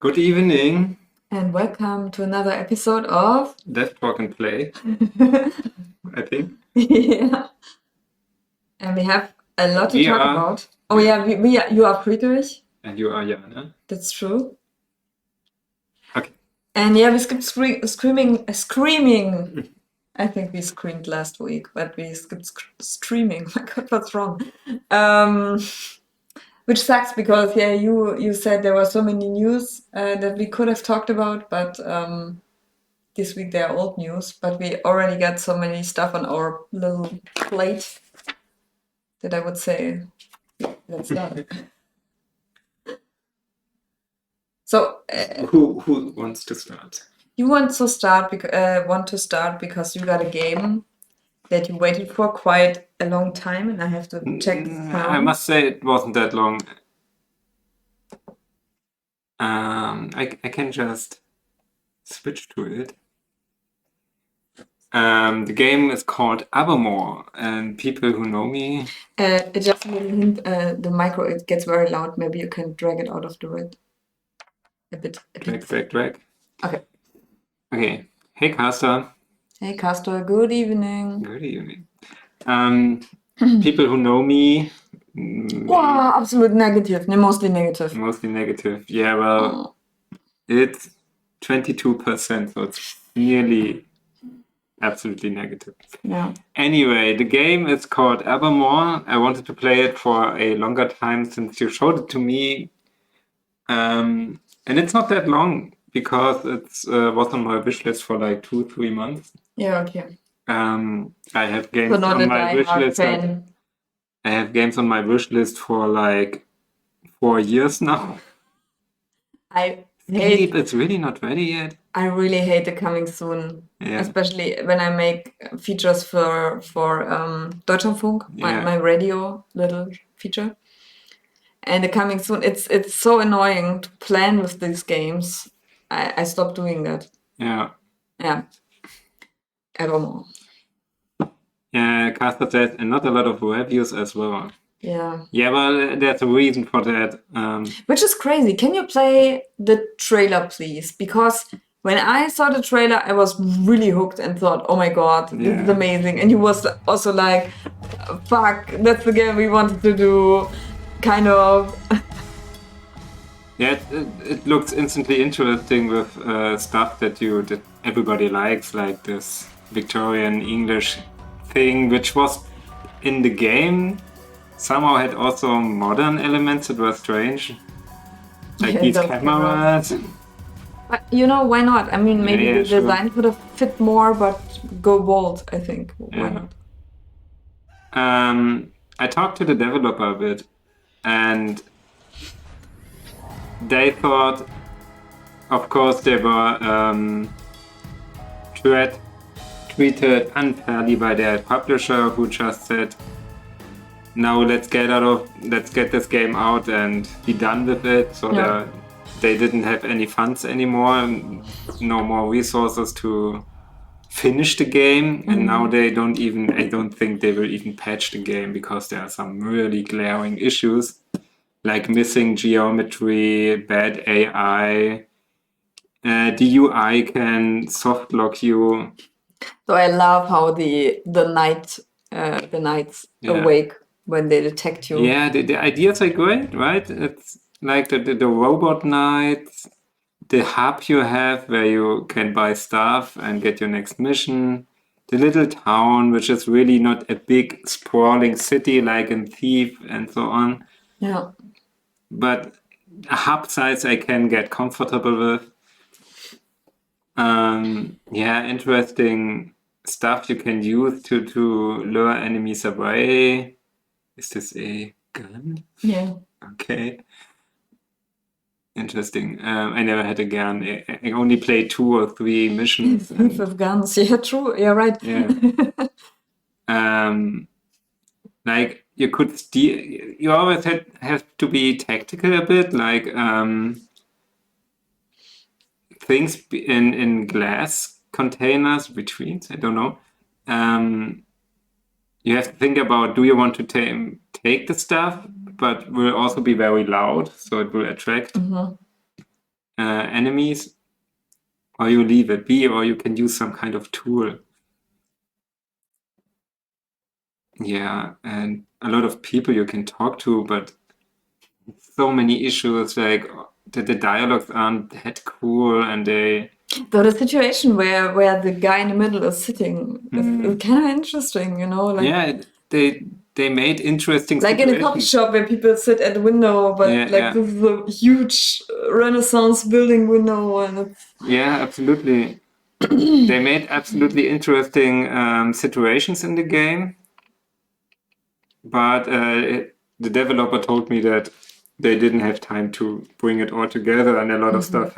Good evening. And welcome to another episode of Let's talk and play, I think. Yeah. And we have a lot to We talk are- about. Oh yeah, you are Friedrich. And you are Jana. That's true. Okay. And yeah, we skipped screaming. I think we screamed last week, but we skipped streaming. My God, what's wrong? Which sucks because yeah, you said there were so many news that we could have talked about, but this week they are old news. But we already got so many stuff on our little plate that I would say, let's start. So Who wants to start? you want to start because you got a game that you waited for quite a long time, and I have to check this I down. must say it wasn't that long. I can just switch to it. The game is called Abermore, and people who know me, Just a little hint, the micro, it gets very loud. Maybe you can drag it out of the red a bit. drag. Okay. Okay. Hey, Caster. Hey, Castor, good evening. Good evening. People who know me, Wow, absolute negative. No, mostly negative. mostly negative. Yeah, well, it's 22%, so it's nearly absolutely negative. Yeah. Anyway, the game is called Evermore. I wanted to play it for a longer time since you showed it to me. And it's not that long because it was on my wish list for like 2-3 months. Yeah, okay. I have So games not a on my wish die-hard list. fan. I have games on my wish list for like 4 years now. I Sleep, hate. it's really not ready yet. I really hate the coming soon, Yeah. especially when I make features for Deutschlandfunk, Yeah. my radio little feature. And the coming soon, it's so annoying to plan with these games. I stopped doing that. Yeah. Yeah. Evermore. Yeah, Caster says, and not a lot of reviews as well. Yeah. Yeah, well, there's a reason for that. Which is crazy. Can you play the trailer, please? Because when I saw the trailer, I was really hooked and thought, oh my God, this is Yeah. amazing. And he was also like, fuck, that's the game we wanted to do. Kind of. Yeah, it looks instantly interesting with stuff that everybody likes, like this Victorian English thing, which was in the game. Somehow had also modern elements that were strange, like Yeah, these those cameras. But you know, why not? I mean, maybe Yeah, the sure. design could have fit more, but go bold, I think. Why Yeah. not? I talked to the developer a bit, and they thought, of course, they were treated unfairly by their publisher, who just said, "Now let's get this game out and be done with it." So Yeah. they didn't have any funds anymore, no more resources to finish the game, and now I don't think they will even patch the game because there are some really glaring issues, like missing geometry, bad AI. The UI can soft lock you. So I love how the knights Yeah. awake when they detect you. Yeah, the ideas are great, right? It's like the robot knights, the hub you have where you can buy stuff and get your next mission, the little town, which is really not a big sprawling city like in Thief and so on, Yeah. but a hub size I can get comfortable with. Yeah, interesting stuff you can use to lure enemies away. Is this a gun? Yeah. Okay. Interesting. I never had a gun. I only played 2 or 3 missions. Thief of guns. Yeah, true. Yeah, right. Yeah. Like you could steal. You always have to be tactical a bit. Like things in glass containers, vitrines. I don't know. You have to think about: do you want to take the stuff, but will also be very loud, so it will attract. Mhm. enemies, or you leave it be, or you can use some kind of tool. Yeah, and a lot of people you can talk to, but so many issues, like the dialogues aren't that cool, and they... So the situation where the guy in the middle is sitting is kind of interesting, you know, like Yeah, they made interesting like in a coffee situations. shop where people sit at the window, but Yeah, like yeah. this is a huge Renaissance building window, and it's Yeah, absolutely. They made absolutely interesting situations in the game, but the developer told me that they didn't have time to bring it all together, and a lot of stuff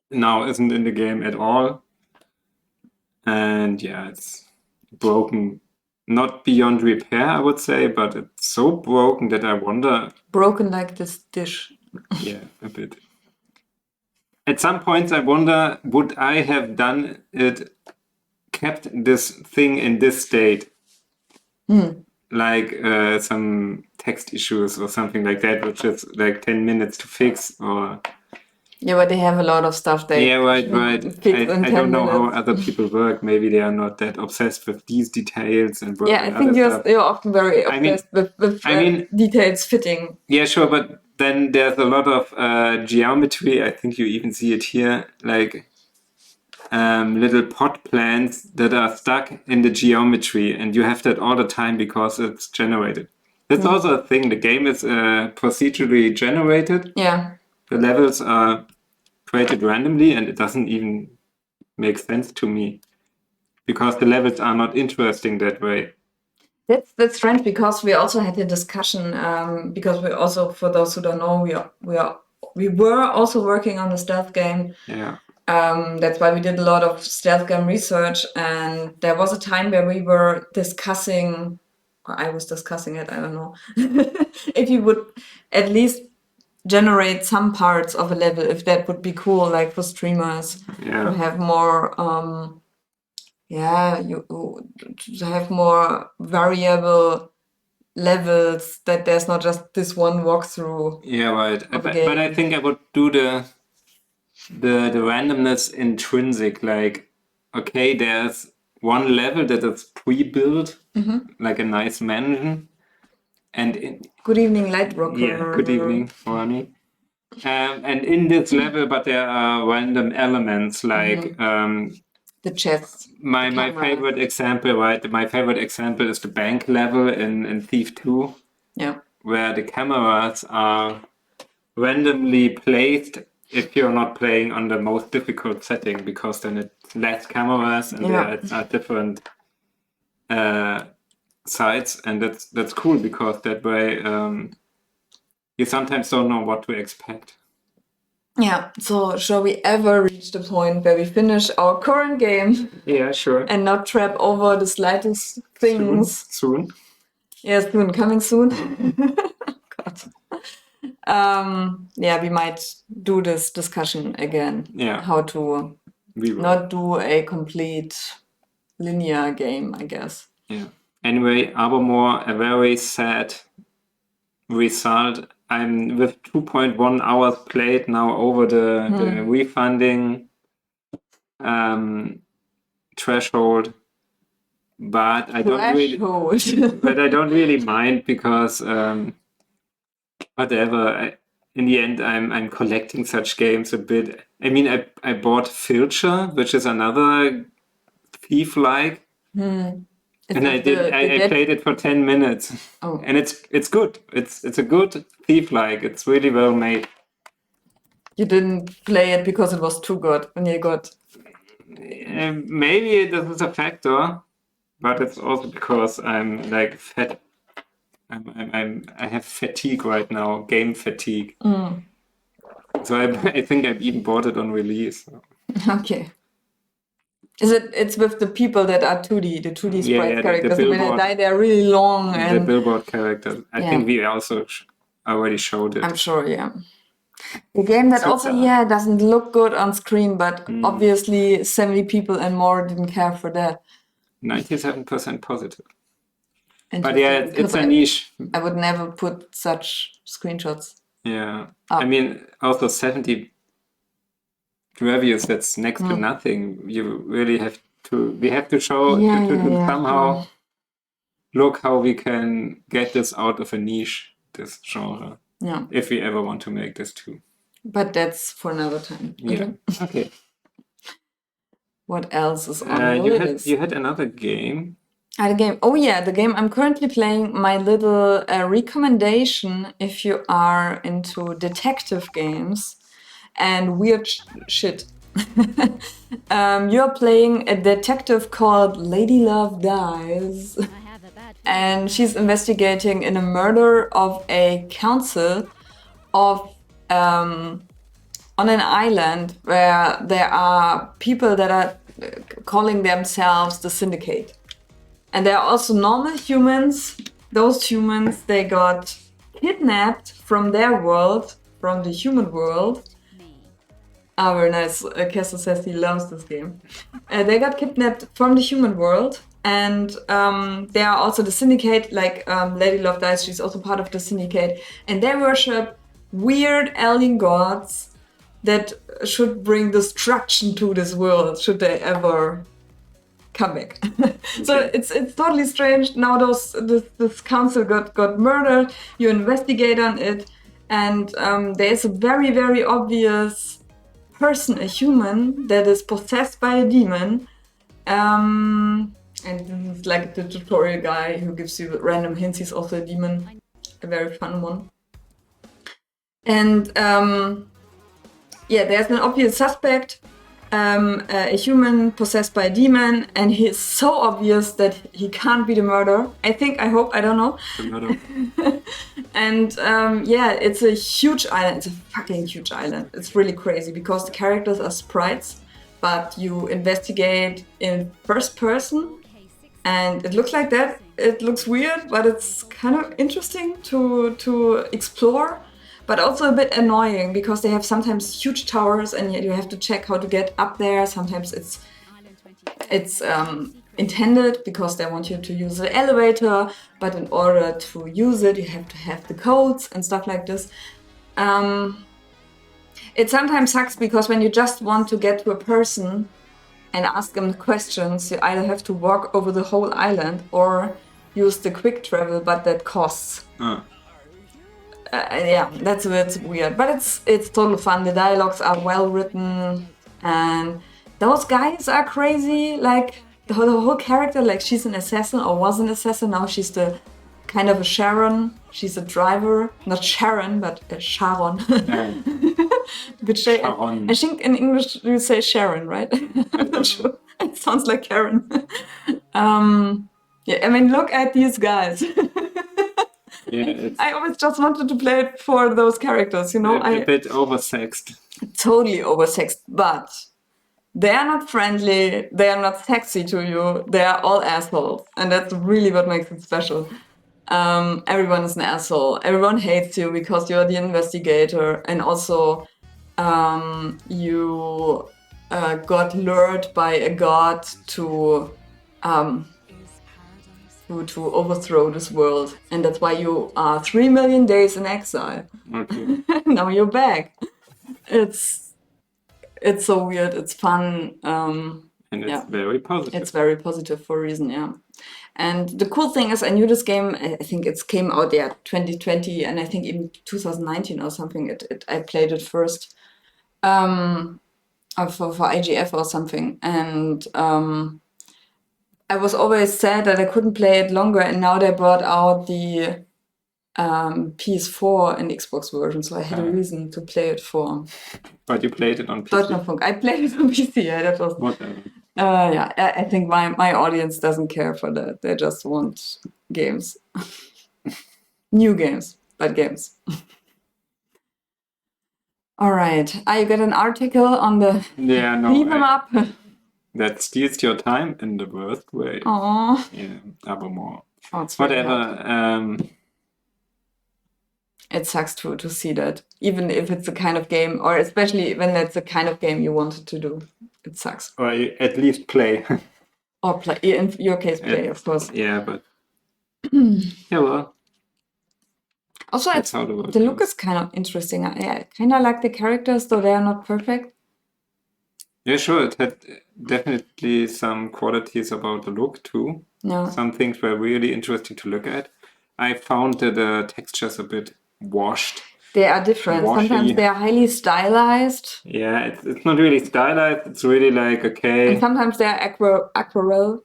now isn't in the game at all. And yeah, it's broken, not beyond repair, I would say, but it's so broken that I wonder. broken like this dish. Yeah, a bit. At some points, I wonder, would I have done it, kept this thing in this state? Like some text issues or something like that, which is like 10 minutes to fix, or... Yeah, but they have a lot of stuff they Yeah, right. fix in I 10 don't know how minutes. other people work. Maybe they are not that obsessed with these details and work Yeah, on I think other stuff. you're often very I mean- obsessed with I mean- details fitting. Yeah, sure, but then there's a lot of geometry. I think you even see it here, like little pot plants that are stuck in the geometry, and you have that all the time because it's generated. That's also a thing. The game is procedurally generated. Yeah. The levels are created randomly, and it doesn't even make sense to me because the levels are not interesting that way. That's strange because we also had a discussion because we also, for those who don't know, we were also working on the stealth game. Yeah. That's why we did a lot of stealth game research, and there was a time where we were discussing, or I was discussing it, I don't know, if you would at least generate some parts of a level, if that would be cool, like for streamers, Yeah. to have more, to have more variable levels, that there's not just this one walkthrough. Yeah, right. Of a But I game. think I would do the randomness intrinsic. Like, okay, there's one level that is pre-built, like a nice mansion, and Good evening, Lightrocker. yeah, good evening, Ronnie. And in this level, but there are random elements like The chest. my camera. favorite example, right? My favorite example is the bank level in Thief 2, Yeah. where the cameras are randomly placed if you're not playing on the most difficult setting, because then it's less cameras and Yeah. there are different sides, and that's cool because that way you sometimes don't know what to expect. Yeah. So shall we ever reach the point where we finish our current game Yeah, sure. and not trap over the slightest things? Soon. Yes, soon, coming soon. God. Yeah, we might do this discussion again. Yeah. How to We will. not do a complete linear game, I guess. Yeah. Anyway, Abermore, a very sad result. I'm with 2.1 hours played now over the refunding threshold, but I don't really. Threshold. But I don't really mind because whatever. In the end, I'm collecting such games a bit. I mean, I bought Filcher, which is another thief-like. And I played it for 10 minutes. Oh. And it's good. It's a good thief-like. It's really well made. You didn't play it because it was too good when you got. Maybe this is a factor, but it's also because I'm like fat. I have fatigue right now, game fatigue. So I think I've even bought it on release. Okay. It's with the people that are 2D, the 2D sprite characters. When they die, they're really long. The And billboard characters. I think we also already showed it. I'm sure, yeah. The game that also, doesn't look good on screen, but obviously 70 people and more didn't care for that. 97% positive. But yeah, it's a niche. I would never put such screenshots. Yeah. I mean, also 70 reviews, that's next to nothing. You really have to. We have to show Yeah, to yeah, somehow look how we can get this out of a niche, this genre. Yeah. If we ever want to make this too. But that's for another time. Yeah. Okay. What else is on the list? You had another game. The game. Oh yeah, the game I'm currently playing. My little recommendation, if you are into detective games and weird shit. You're playing a detective called Lady Love Dies, and she's investigating in a murder of a council of on an island where there are people that are calling themselves the Syndicate. And there are also normal humans. Those humans, they got kidnapped from their world, from the human world. Very nice. Kessel says he loves this game. They got kidnapped from the human world. And they are also the Syndicate, like Lady Love Dies, she's also part of the Syndicate. And they worship weird alien gods that should bring destruction to this world, should they ever come back. So it's totally strange. Now this council got murdered. You investigate on it, and there is a very, very obvious person, a human, that is possessed by a demon. And this is like the tutorial guy who gives you random hints. He's also a demon, a very fun one. And there's an obvious suspect, a human possessed by a demon, and he's so obvious that he can't be the murderer. I hope, I don't know. The murderer. And it's a huge island. It's a fucking huge island. It's really crazy because the characters are sprites, but you investigate in first person, and it looks like that. It looks weird, but it's kind of interesting to explore. But also a bit annoying because they have sometimes huge towers and you have to check how to get up there. Sometimes it's intended because they want you to use the elevator, but in order to use it, you have to have the codes and stuff like this. It sometimes sucks because when you just want to get to a person and ask them questions, you either have to walk over the whole island or use the quick travel, but that costs. That's a bit weird, but it's totally fun. The dialogues are well written, and those guys are crazy. Like the whole character, like she's an assassin or was an assassin. Now she's the kind of a Sharon. She's a driver, not Sharon, but a Sharon. Sharon. I think in English you say Sharon, right? I'm not sure. It sounds like Karen. Look at these guys. I always just wanted to play it for those characters, A bit oversexed. Totally oversexed, but they are not friendly, they are not sexy to you, they are all assholes. And that's really what makes it special. Everyone is an asshole. Everyone hates you because you're the investigator. And also, you got lured by a god to overthrow this world, and that's why you are 3 million days in exile. Okay. Now you're back. It's so weird. It's fun. And it's very positive. It's very positive for a reason, yeah. And the cool thing is, I knew this game. I think it came out 2020, and I think even 2019 or something. I played it first, for IGF or something, and I was always sad that I couldn't play it longer, and now they brought out the PS4 and Xbox version, so I had a reason to play it for. But you played it on PC? I played it on PC, yeah, that was... Whatever. I think my audience doesn't care for that. They just want games. New games, but games. All right. You got an article on the... Yeah, no. Leave them up. That steals your time in the worst way. Aww. Yeah, Abermore. Oh, it's whatever. It sucks to see that. Even if it's the kind of game, or especially when that's the kind of game you wanted to do. It sucks. Or at least play. Or play. In your case, play, of course. Yeah, but... yeah, well... Also, the look is kind of interesting. I kind of like the characters, though they are not perfect. Yeah, sure. It had definitely some qualities about the look too. Yeah. Some things were really interesting to look at. I found that the textures a bit washed. They are different. Washy. Sometimes they are highly stylized. Yeah, it's not really stylized. It's really like, okay. And sometimes they are aquarelle.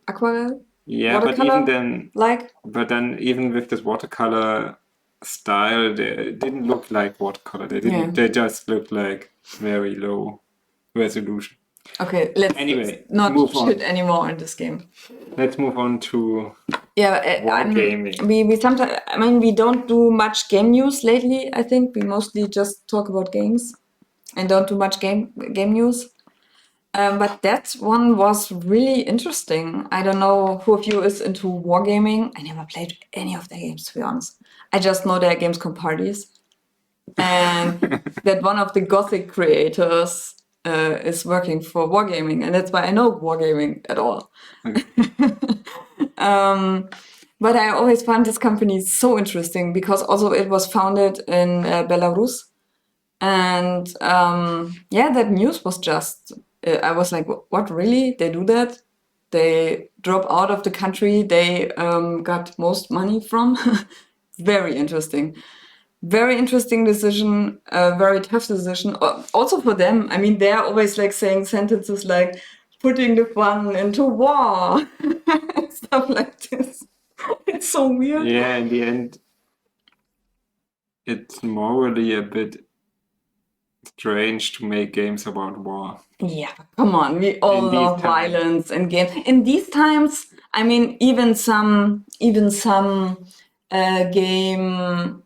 Yeah, but Watercolor, even then, like. but then even with this watercolor style, they didn't look like watercolor. They didn't. Yeah. They just looked like very low resolution. Okay, let's Anyway, not move on. shit anymore in this game. Let's move on to Yeah, wargaming. we sometimes, I mean, we don't do much game news lately. I think we mostly just talk about games and don't do much game news. But that one was really interesting. I don't know who of you is into wargaming. I never played any of their games, to be honest. I just know their games come parties. And that one of the Gothic creators is working for wargaming, and that's why I know wargaming at all. Okay. But I always found this company so interesting because also it was founded in Belarus. And yeah, that news was just, I was like, what, really? They do that? They drop out of the country they got most money from? Very interesting. Very interesting decision, very tough decision. Also for them, I mean, they're always like saying sentences like putting the fun into war, stuff like this. It's so weird. Yeah, in the end, it's morally a bit strange to make games about war. Yeah, come on. We all In these love times. violence and games. In these times, I mean, even some game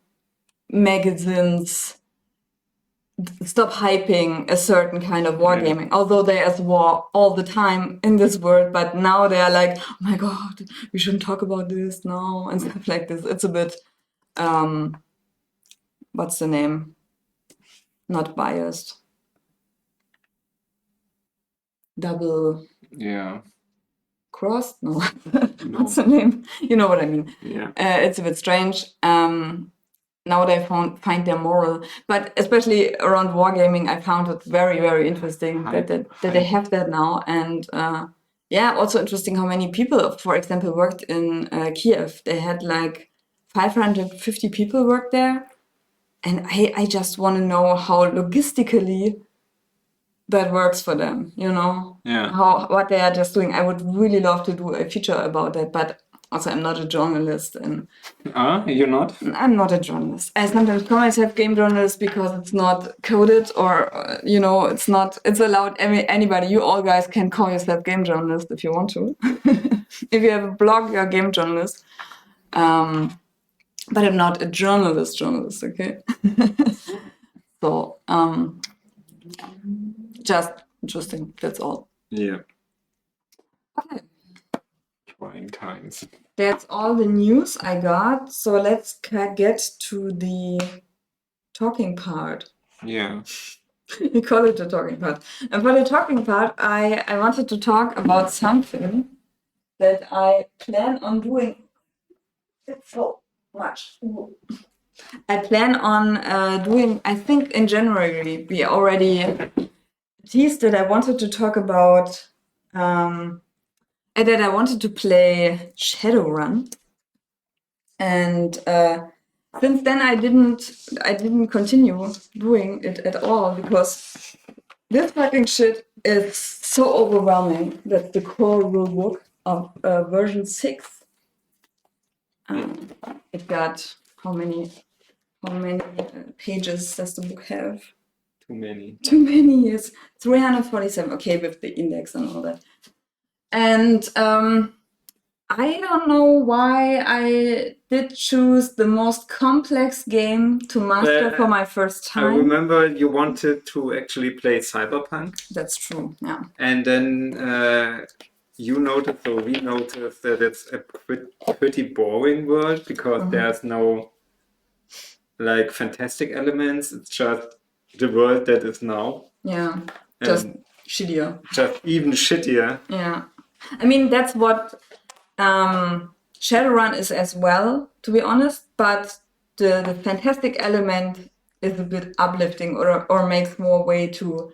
magazines stop hyping a certain kind of wargaming, although there's war all the time in this world. But now they are like, oh my god, we shouldn't talk about this now and stuff like this. It's a bit, what's the name? Not biased. Double Yeah. crossed? No. What's the name? You know what I mean. Yeah. It's a bit strange. Now they find their moral, but especially around wargaming, I found it very, very interesting that they have that now. And yeah, also interesting how many people, for example, worked in Kiev. They had like 550 people work there. And I just want to know how logistically that works for them, you know? Yeah. What they are just doing. I would really love to do a feature about that, but also I'm not a journalist, and You're not? I'm not a journalist. I sometimes call myself game journalist because it's not coded, or you know, it's allowed anybody. You all guys can call yourself game journalist if you want to. If you have a blog, you're a game journalist. But I'm not a journalist, okay? So, just interesting, that's all. Yeah. Okay. Trying times. That's all the news I got. So let's get to the talking part. Yeah. We call it the talking part. And for the talking part, I wanted to talk about something that I plan on doing. It's so much. Ooh. I plan on doing, I think in January, we already teased that I wanted to talk about, that I wanted to play Shadowrun. And since then I didn't continue doing it at all because this fucking shit is so overwhelming. That's the core rule book of version 6. It got how many pages does the book have? Too many. Too many, yes. 347. Okay, with the index and all that. And I don't know why I did choose the most complex game to master for my first time. I remember you wanted to actually play Cyberpunk. That's true, yeah. And then you noticed, or we noticed, that it's a pretty boring world because there's no like fantastic elements. It's just the world that is now. Yeah, just shittier. Just even shittier. Yeah. I mean, that's what Shadowrun is as well, to be honest, but the fantastic element is a bit uplifting or makes more way to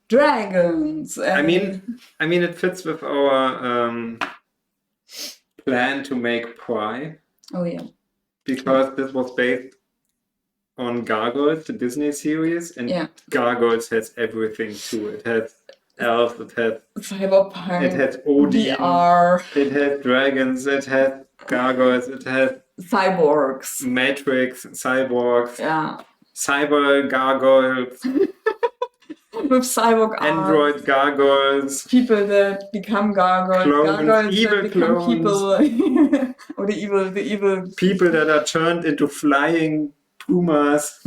dragons. And I mean, it fits with our plan to make Pry. Oh yeah. Because this was based on Gargoyles, the Disney series, and Gargoyles has everything too. It has elves, it has Cyberpunk, it has Odin, VR, it has dragons, it has gargoyles, it has cyborgs, Matrix, cyborgs, yeah, cyber gargoyles, with cyborg android arms, gargoyles, people that become gargoyles, clones, gargoyles evil that become clones, people, or the evil people that are turned into flying pumas.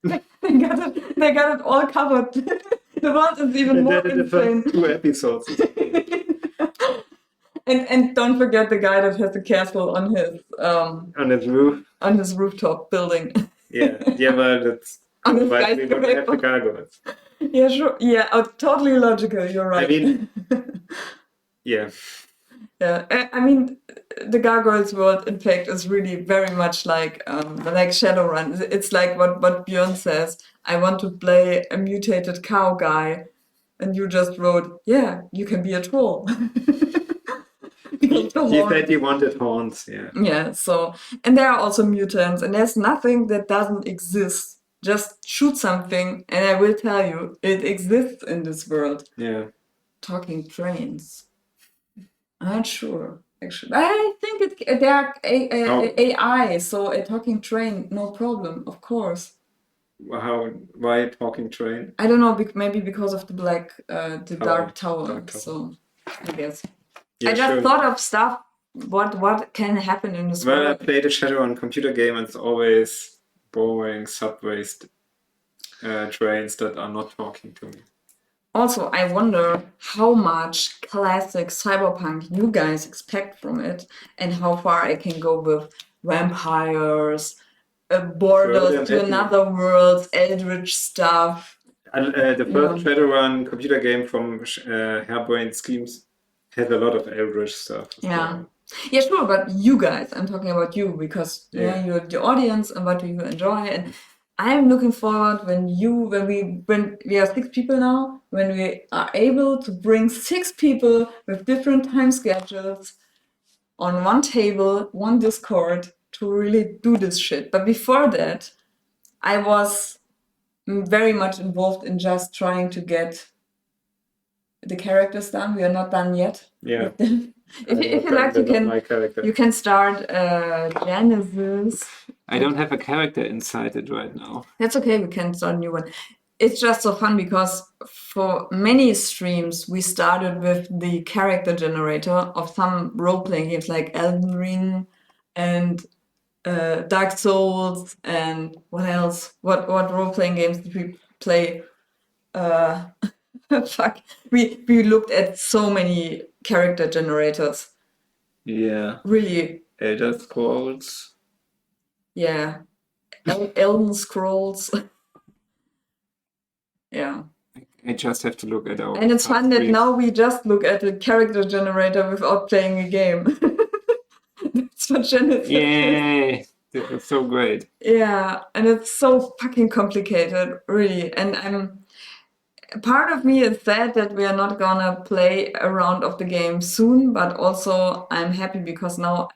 They got it all covered. The world is even more insane. 2 episodes. And don't forget the guy that has the castle on his roof, on his rooftop building. Yeah, but it's otherwise we would have the gargoyles. Yeah, sure. Yeah, totally logical. You're right. I mean, yeah. Yeah, I mean, the Gargoyles world, in fact, is really very much like Shadowrun. It's like what Björn says. I want to play a mutated cow guy, and you just wrote, yeah, you can be a troll. He said he wanted horns, yeah. Yeah, so, and there are also mutants, and there's nothing that doesn't exist. Just shoot something, and I will tell you, it exists in this world. Yeah. Talking trains. I'm not sure, actually. I think they are AI, so a talking train, no problem, of course. Why talking train? I don't know, maybe because of the Dark Tower. So I guess. Yeah, I just thought of stuff. What can happen in this world? Well, I played a Shadowrun computer game, and it's always boring subways, trains that are not talking to me. Also, I wonder how much classic cyberpunk you guys expect from it, and how far I can go with vampires, borders to another world, eldritch stuff. The first Shadowrun computer game from Harebrained Schemes has a lot of eldritch stuff. Yeah. Yeah, sure, but you guys, I'm talking about you, because you're the audience and what do you enjoy, and I'm looking forward when we are 6 people now, when we are able to bring 6 people with different time schedules on one table, one Discord, to really do this shit. But before that, I was very much involved in just trying to get the characters done. We are not done yet. Yeah. If you like, you can start Genesis. I don't have a character inside it right now. That's okay, we can start a new one. It's just so fun because for many streams we started with the character generator of some role-playing games like Elden Ring and Dark Souls and what else? What role-playing games did we play? Fuck. We looked at so many character generators. Yeah. Really. Elder Scrolls. Yeah. Elden Scrolls. Yeah. I just have to look at our. And it's fun that now we just look at the character generator without playing a game. That's what Genesis is. Yay! This is so great. Yeah, and it's so fucking complicated, really. And part of me is sad that we are not gonna play a round of the game soon, but also I'm happy because now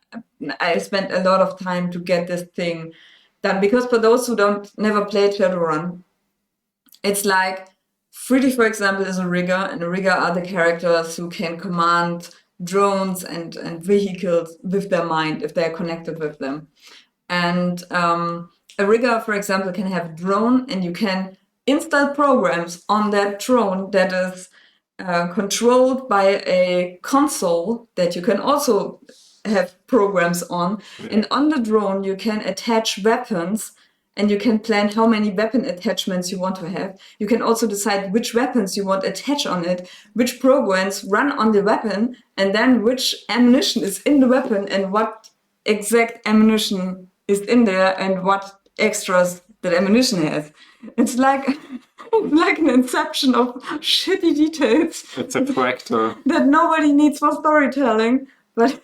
I spent a lot of time to get this thing done. Because for those who never played Shadowrun, it's like Freddy, for example, is a rigger, and a rigger are the characters who can command drones and vehicles with their mind if they're connected with them. And a rigger, for example, can have a drone, and you can install programs on that drone that is controlled by a console that you can also have programs on. Yeah. And on the drone, you can attach weapons, and you can plan how many weapon attachments you want to have. You can also decide which weapons you want attached on it, which programs run on the weapon, and then which ammunition is in the weapon, and what exact ammunition is in there, and what extras that ammunition has. It's like an inception of shitty details. It's a tractor. That nobody needs for storytelling, but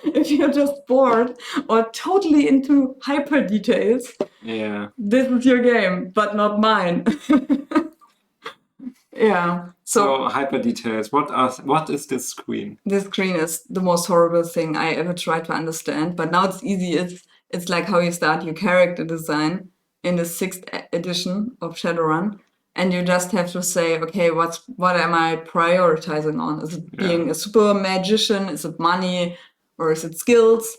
if you're just bored or totally into hyper details, yeah, this is your game, but not mine. Yeah. So hyper details. What is this screen? This screen is the most horrible thing I ever tried to understand, but now it's easy. It's like how you start your character design in the 6th edition of Shadowrun, and you just have to say, okay, what am I prioritizing on? Is it being a super magician? Is it money? Or is it skills?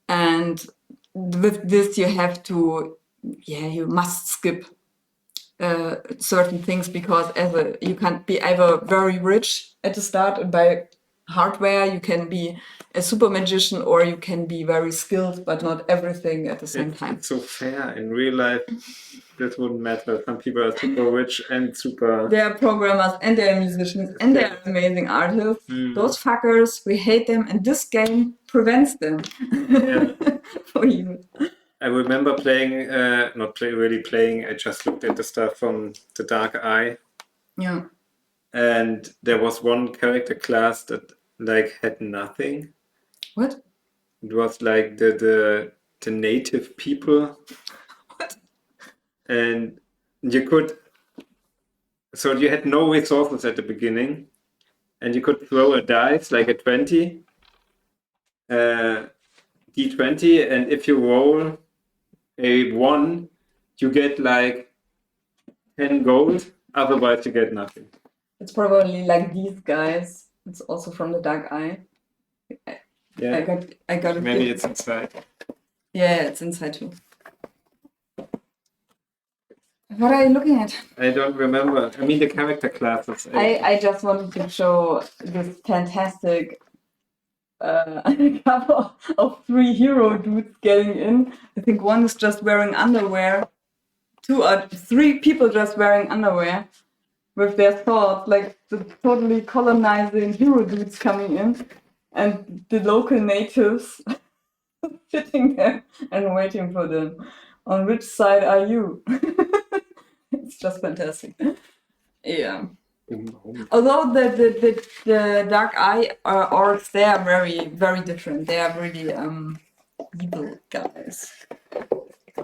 And with this, you have to, you must skip certain things because you can't be either very rich at the start and buy hardware, you can be a super magician, or you can be very skilled but not everything at the same time. It's so fair. In real life, this wouldn't matter. Some people are super rich and super... They are programmers and they are musicians and they are amazing artists. Those fuckers, we hate them, and this game prevents them for you. I remember playing, really playing, I just looked at the stuff from the Dark Eye. Yeah. And there was one character class that like had nothing. What? It was like the native people. What? And you had no resources at the beginning. And you could throw a dice, like a 20. D20, and if you roll a 1, you get like 10 gold, otherwise you get nothing. It's probably like these guys. It's also from the Dark Eye. Yeah. I got it. Maybe it's inside. Yeah, it's inside too. What are you looking at? I don't remember. I mean the character classes. I just wanted to show this fantastic cover of 3 hero dudes getting in. I think one is just wearing underwear. 3 people just wearing underwear with their swords, like the totally colonizing hero dudes coming in, and the local natives sitting there and waiting for them. On which side are you? It's just fantastic. Yeah. Although the Dark Eye orcs, they are very, very different. They are really evil guys.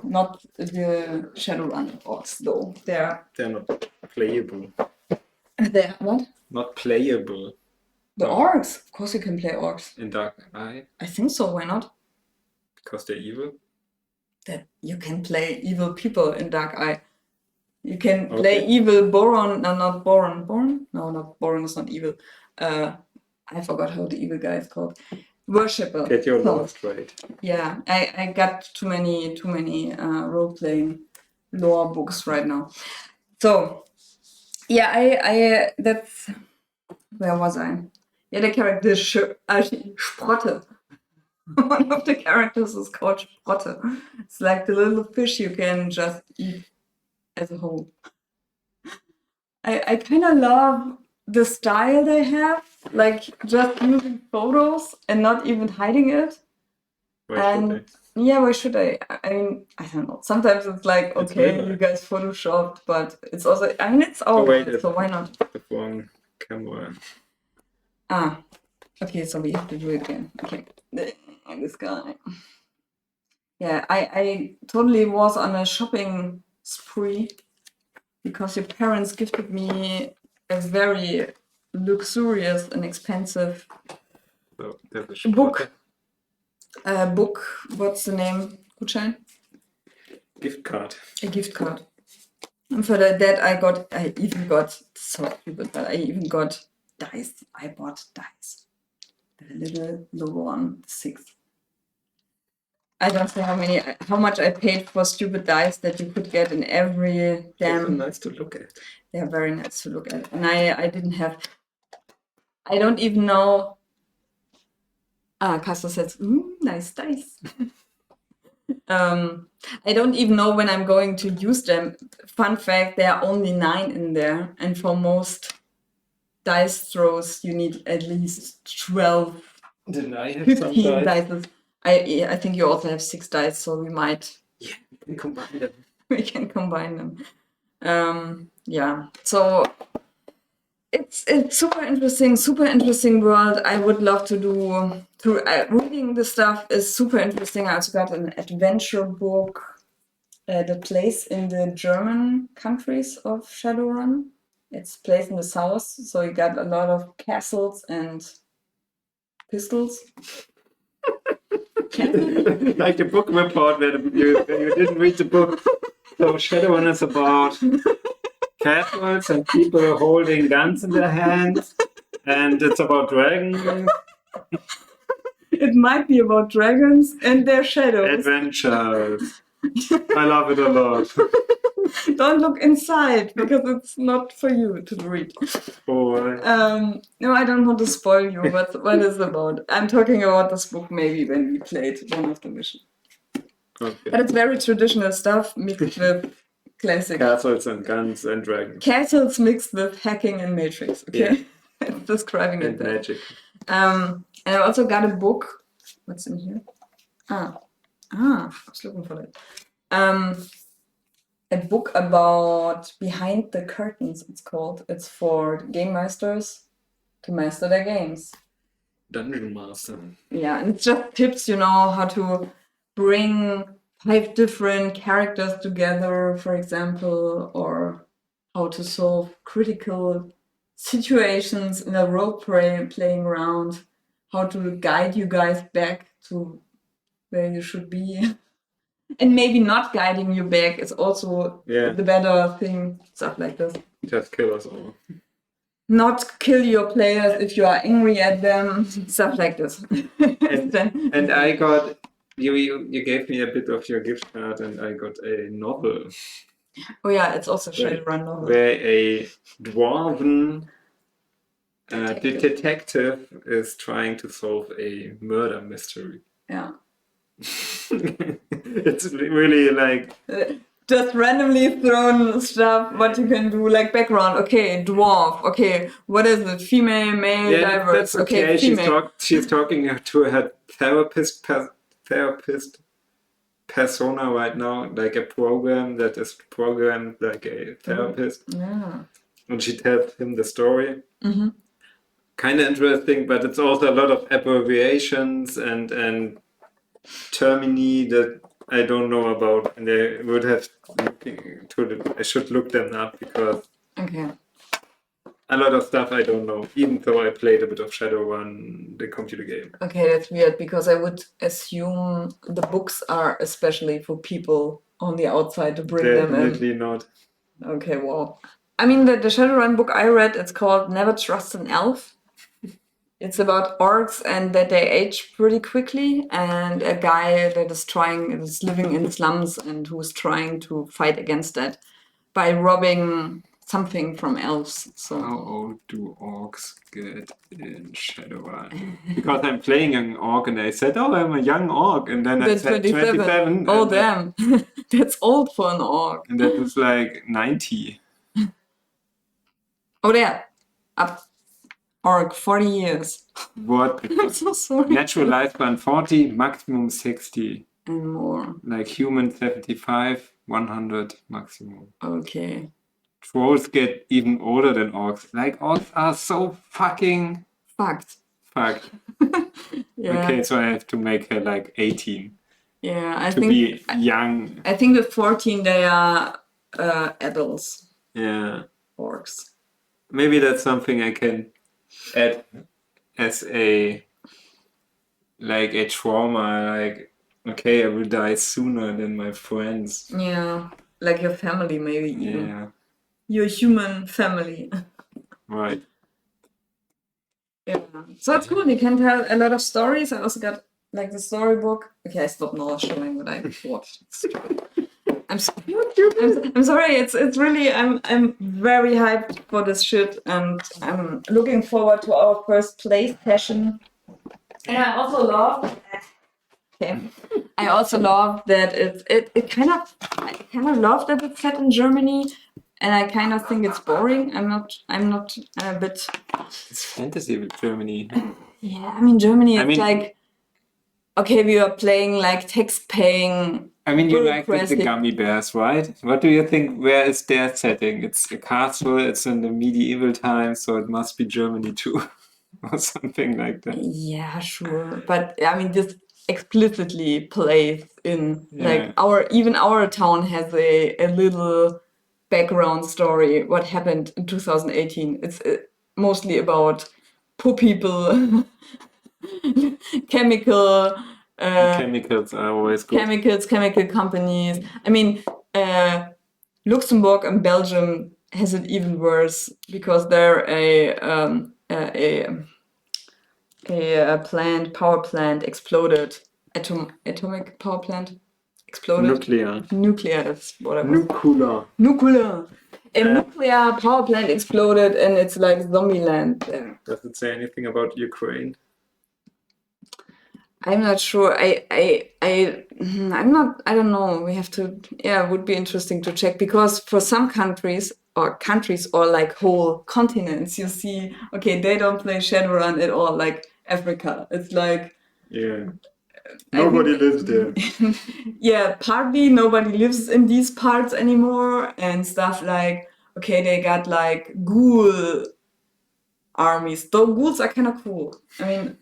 Not the Shadowrun orcs, though. They're not playable. They're what? Not playable. The orcs? Of course you can play orcs. In Dark Eye? I think so, why not? Because they're evil? That you can play evil people in Dark Eye. You can play evil Boron, no, not Boron. Boron? No, not Boron is not evil. I forgot how the evil guy is called. Worshipper. Get your lore straight. Yeah, I got too many role-playing lore books right now. So, yeah, I that's... Where was I? Yeah, the character Sprotte. One of the characters is called Sprotte. It's like the little fish you can just eat as a whole. I kind of love the style they have, like just using photos and not even hiding it. Why should I? I mean, I don't know. Sometimes it's like, okay, you guys photoshopped, but it's also, I mean, it's all right, so why not? The wrong camera. Okay, so we have to do it again. Okay, this guy. Yeah, I totally was on a shopping spree because your parents gifted me a very luxurious and expensive book. What's the name? Gutschein? Gift card. A gift card. And for that I even got, so stupid, but I even got dice. I bought dice. The little logo on 6. I don't know how much I paid for stupid dice that you could get in every damn... They're nice to look at. They're very nice to look at. And I don't even know... Castro says, nice dice. I don't even know when I'm going to use them. Fun fact, there are only 9 in there. And for most dice throws, you need at least 12, 15 dice. I think you also have 6 dice, so we might... Yeah, we can combine them. We can combine them. Yeah, so it's super interesting world. I would love to do... reading the stuff is super interesting. I also got an adventure book that plays in the German countries of Shadowrun. It's placed in the south, so you got a lot of castles and pistols. Like the book report where you didn't read the book. So Shadowrun is about castles and people holding guns in their hands, and it's about dragons. It might be about dragons and their shadows. Adventures. I love it a lot. Don't look inside because it's not for you to read. Boy. No, I don't want to spoil you, but what is it about? I'm talking about this book maybe when we played one of the missions. Okay. But it's very traditional stuff mixed with classic. Castles and guns and dragons. Castles mixed with hacking and Matrix, okay? Yeah. Describing And it there. magic. And I also got a book. What's in here? I was looking for that. A book about behind the curtains, it's called. It's for game masters to master their games. Dungeon Master. Yeah, and it's just tips, how to bring 5 different characters together, for example, or how to solve critical situations in a role-playing round, how to guide you guys back to where you should be. And maybe not guiding you back is also the better thing, stuff like this. Just kill us all. Not kill your players if you are angry at them, stuff like this. And I got, you gave me a bit of your gift card and I got a novel. Oh yeah, it's also a Shadowrun novel. Where a dwarven detective is trying to solve a murder mystery. Yeah. It's really like just randomly thrown stuff what you can do, like background. Okay, dwarf. Okay, what is it? Female, male, diverse. That's okay. Female. She's talking to her therapist persona right now, like a program that is programmed like a therapist. Yeah. And she tells him the story. Mm-hmm. Kind of interesting, but it's also a lot of abbreviations and termini that I don't know about, and I would have I should look them up because a lot of stuff I don't know, even though I played a bit of Shadowrun, the computer game. Okay, that's weird because I would assume the books are especially for people on the outside to bring them in. Definitely not. Okay, well, I mean the Shadowrun book I read, it's called Never Trust an Elf. It's about orcs and that they age pretty quickly, and a guy that is living in slums and who's trying to fight against that by robbing something from elves. So how old do orcs get in Shadowrun? Because I'm playing an orc and I said, oh, I'm a young orc, and then I said 27. Oh damn, that's old for an orc. And that was like 90. Oh there, up. Orc, 40 years. What? I'm so sorry. Natural lifespan 40, maximum 60. And more. Like human 75, 100 maximum. Okay. Trolls get even older than orcs. Like orcs are so fucking fucked. Yeah. Okay, so I have to make her like 18. Yeah, I think to be young. I think with 14 they are adults. Yeah. Orcs. Maybe that's something I can add as a trauma, like, okay, I will die sooner than my friends. Yeah, like your family maybe even. Yeah. Your human family. Right. Yeah. So it's cool, you can tell a lot of stories. I also got like the storybook. Okay, I stopped now showing what I watched. I'm sorry, it's really I'm very hyped for this shit, and I'm looking forward to our first play session. And I also love that I kind of love that it's set in Germany, and I kind of think it's boring. I'm not a bit. It's fantasy with Germany. Yeah, I mean Germany. Like, okay, we are playing like tax-paying. I mean, you like the gummy bears, right? What do you think? Where is their setting? It's a castle. It's in the medieval times, so it must be Germany too, or something like that. Yeah, sure. But I mean, this explicitly plays in like our town has a little background story, what happened in 2018. It's mostly about poor people, chemical Chemicals are always good. chemical companies. I mean, Luxembourg and Belgium has it even worse because they're a power plant exploded. Atomic power plant exploded. Nuclear, that's what I was. Nuclear. A nuclear power plant exploded and it's like zombie land there. Does it say anything about Ukraine? I'm not sure. I'm not. I don't know. We have to. Yeah, it would be interesting to check because for some countries or like whole continents, you see, okay, they don't play Shadowrun at all. Like Africa, it's like Yeah, nobody lives there. Yeah, partly nobody lives in these parts anymore, and stuff like okay, they got like ghoul armies. Though ghouls are kind of cool. I mean,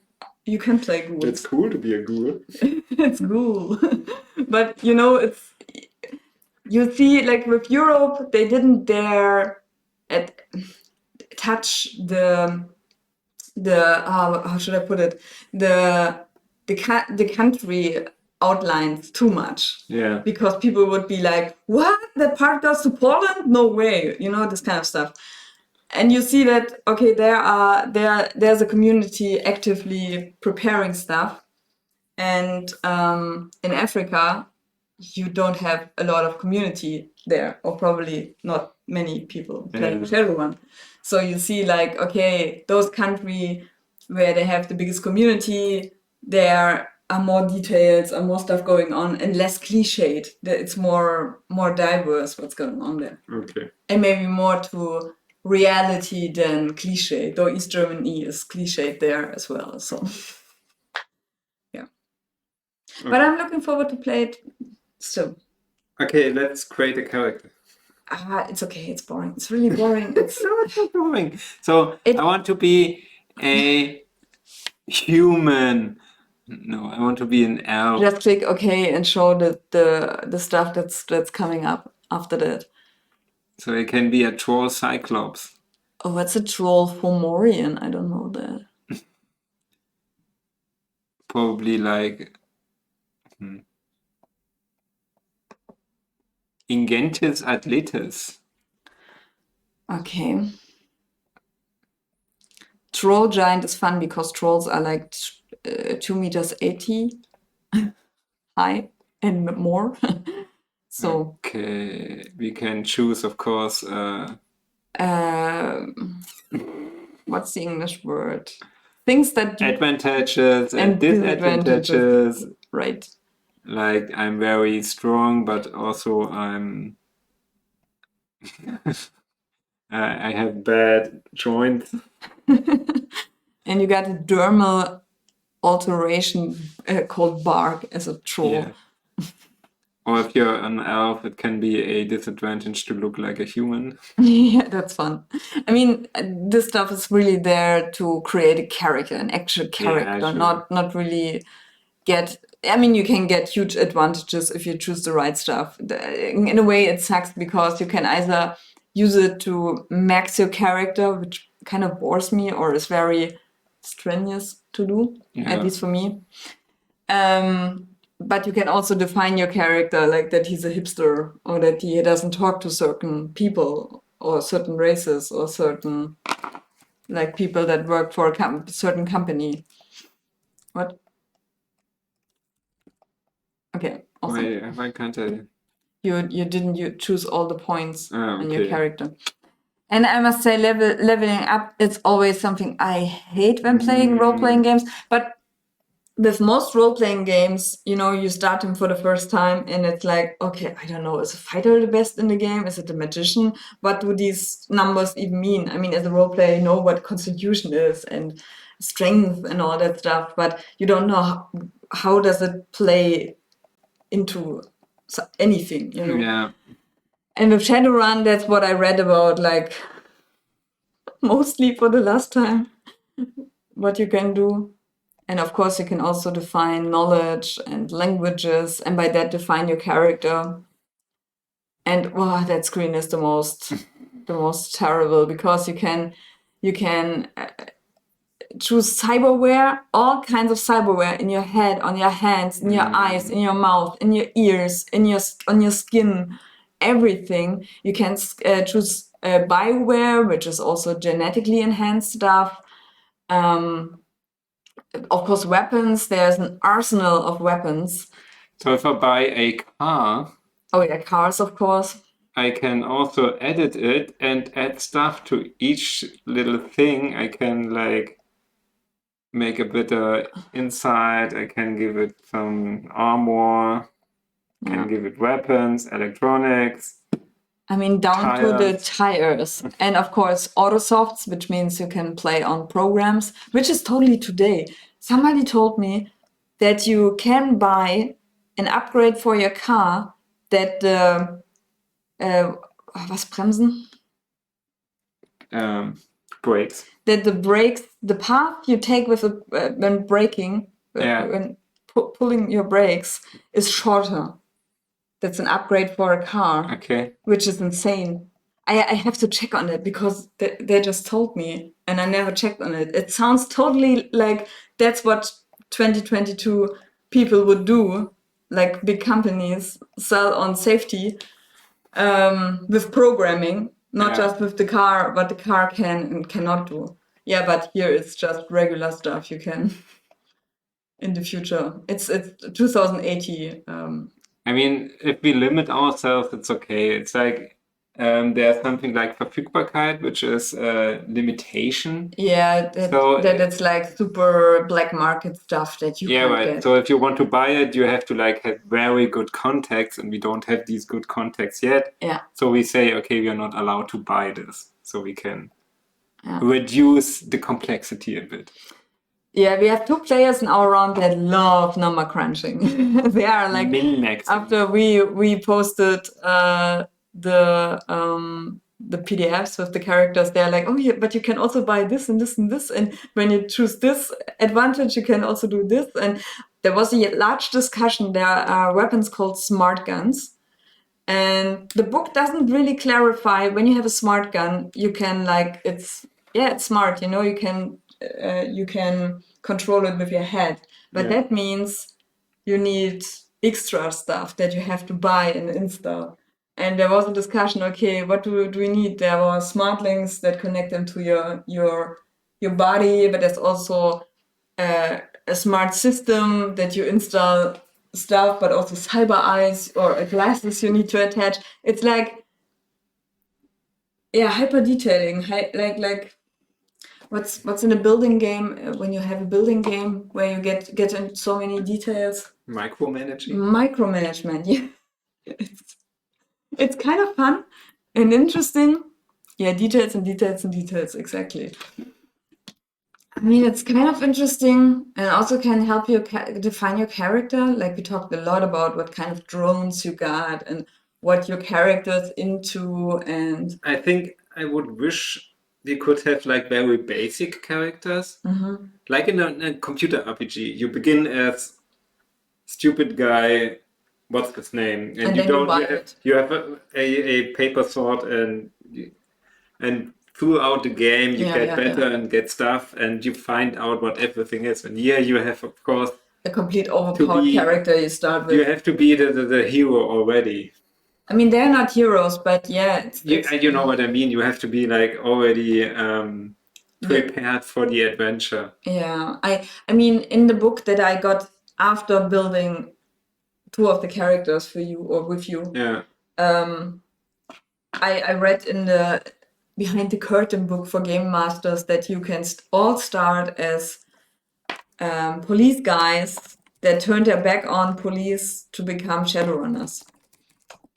you can play ghouls. It's cool to be a ghoul. It's ghoul. But you know, it's you see, like with Europe, they didn't dare touch the how should I put it, the country outlines too much. Yeah. Because people would be like, what, that part goes to Poland? No way, you know, this kind of stuff. And you see that okay, there's a community actively preparing stuff, and in Africa you don't have a lot of community there, or probably not many people playing Shadowrun. So you see like okay, those countries where they have the biggest community, there are more details and more stuff going on and less cliched. It's more diverse what's going on there. Okay. And maybe more to reality than cliche, though East Germany is cliched there as well. So yeah. Okay. But I'm looking forward to play it still. Okay, let's create a character. It's okay, it's boring. It's really boring. It's not boring. So I want to be a human. No, I want to be an elf. Just click OK and show the stuff that's coming up after that. So it can be a troll cyclops. Oh, what's a troll Fomorian? I don't know that. Probably like Ingentis Atletis. Okay. Troll giant is fun because trolls are like 2 meters 80 high and more. So okay, we can choose, of course. What's the English word? Things that do advantages and disadvantages. Right. Like I'm very strong, but also I'm I have bad joints. And you got a dermal alteration called bark as a troll. Yeah. Or if you're an elf, it can be a disadvantage to look like a human. Yeah, that's fun. I mean, this stuff is really there to create a character, an actual character, sure. not really get. I mean, you can get huge advantages if you choose the right stuff. In a way, it sucks because you can either use it to max your character, which kind of bores me or is very strenuous to do, at least for me. But you can also define your character like that he's a hipster or that he doesn't talk to certain people or certain races or certain like people that work for a certain company. What? Okay, awesome. Why can't I? You didn't choose all the points on your character. And I must say, leveling up, it's always something I hate when playing role-playing games. But with most role-playing games, you know, you start them for the first time and it's like, okay, I don't know, is a fighter the best in the game? Is it a magician? What do these numbers even mean? I mean, as a role-player, you know what constitution is and strength and all that stuff, but you don't know how does it play into anything, you know? Yeah. And with Shadowrun, that's what I read about, like, mostly for the last time, what you can do. And of course, you can also define knowledge and languages, and by that define your character. And wow, that screen is the most terrible, because you can choose cyberware, all kinds of cyberware in your head, on your hands, in your eyes, in your mouth, in your ears, on your skin, everything. You can choose bioware, which is also genetically enhanced stuff. Of course, weapons. There's an arsenal of weapons. So if I buy a car, oh yeah, cars, of course. I can also edit it and add stuff to each little thing. I can like make a better inside. I can give it some armor. Can give it weapons, electronics. I mean, down to the tires. And of course, autosofts, which means you can play on programs, which is totally today. Somebody told me that you can buy an upgrade for your car that was bremsen? Brakes. That the brakes, the path you take with when braking, when pulling your brakes, is shorter. That's an upgrade for a car. Okay. Which is insane. I have to check on it, because they just told me and I never checked on it. It sounds totally like that's what 2022 people would do, like big companies sell on safety with programming, not just with the car, what the car can and cannot do. Yeah, but here it's just regular stuff you can in the future. It's 2080. I mean, if we limit ourselves, it's okay. It's like there's something like Verfügbarkeit, which is limitation. Yeah, that's like super black market stuff that you can't get. So if you want to buy it, you have to like have very good contacts, and we don't have these good contacts yet. Yeah. So we say, okay, we are not allowed to buy this, so we can reduce the complexity a bit. Yeah, we have 2 players in our round that love number crunching. They are like min-maxing. After we posted the PDFs with the characters, they're like, oh yeah, but you can also buy this and this and this, and when you choose this advantage, you can also do this. And there was a large discussion. There are weapons called smart guns, and the book doesn't really clarify. When you have a smart gun, you can like it's smart. You know, you can control it with your head, but that means you need extra stuff that you have to buy and install. And there was a discussion, okay, what do we need? There were smart links that connect them to your body, but there's also a smart system that you install stuff, but also cyber eyes or glasses you need to attach. It's like, hyper detailing, like what's in a building game when you have a building game where you get into so many details. Micromanagement, yeah. It's kind of fun and interesting. Yeah, details and details and details, exactly. I mean, it's kind of interesting, and also can help you define your character. Like, we talked a lot about what kind of drones you got and what your character's into. And I think I would wish we could have like very basic characters. Like in a computer RPG, you begin as stupid guy, what's his name? And you have a paper sword, and throughout the game you get better and get stuff, and you find out what everything is. And here you have, of course, a complete overpowered character you start with. You have to be the hero already. I mean, they're not heroes, but yeah. You know what I mean. You have to be like already prepared for the adventure. Yeah, I mean, in the book that I got after building 2 of the characters for you or with you, I read in the behind the curtain book for game masters that you can all start as police guys that turn their back on police to become Shadowrunners.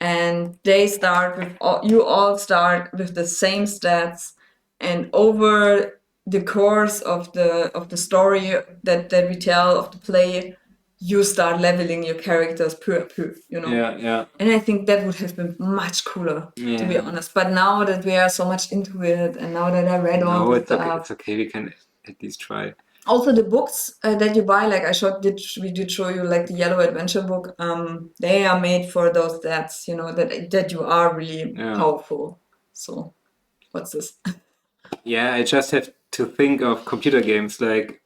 And they start with you all start with the same stats, and over the course of the story that we tell, of the play, you start leveling your characters peu à peu, you know. Yeah. And I think that would have been much cooler, to be honest. But now that we are so much into it, and now that I read all the stuff, it's okay. We can at least try. Also, the books that you buy, like we did show you, like the Yellow Adventure book. They are made for those stats, that you are really powerful. So, what's this? Yeah, I just have to think of computer games. Like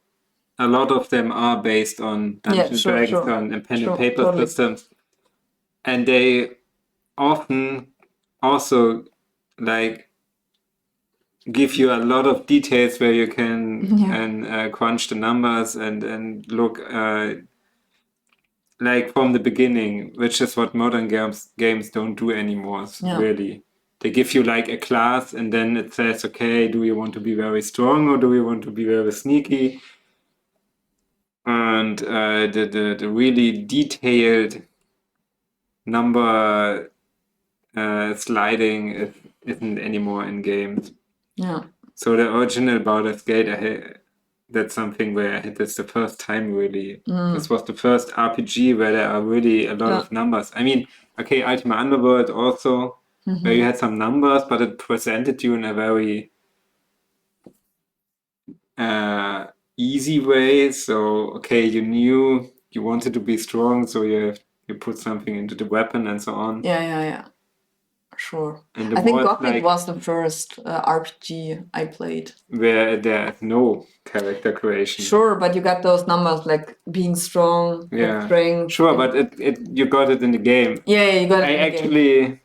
a lot of them are based on Dungeons and Dragons and pen and paper systems, and they often also like give you a lot of details where you can crunch the numbers and look like from the beginning, which is what modern games don't do anymore. Really, they give you like a class and then it says, okay, do you want to be very strong or do you want to be very sneaky? And the really detailed number sliding isn't anymore in games. Yeah. So the original Baldur's Gate, that's something where I hit this the first time really. This was the first RPG where there are really a lot of numbers. I mean, okay, Ultima Underworld also, where you had some numbers, but it presented you in a very easy way. So, okay, you knew you wanted to be strong, so you put something into the weapon and so on. Yeah. Sure. I think Gothic was the first RPG I played. Where there's no character creation. Sure, but you got those numbers like being strong, strength. Sure, but you got it in the game. Yeah, you got it in the game.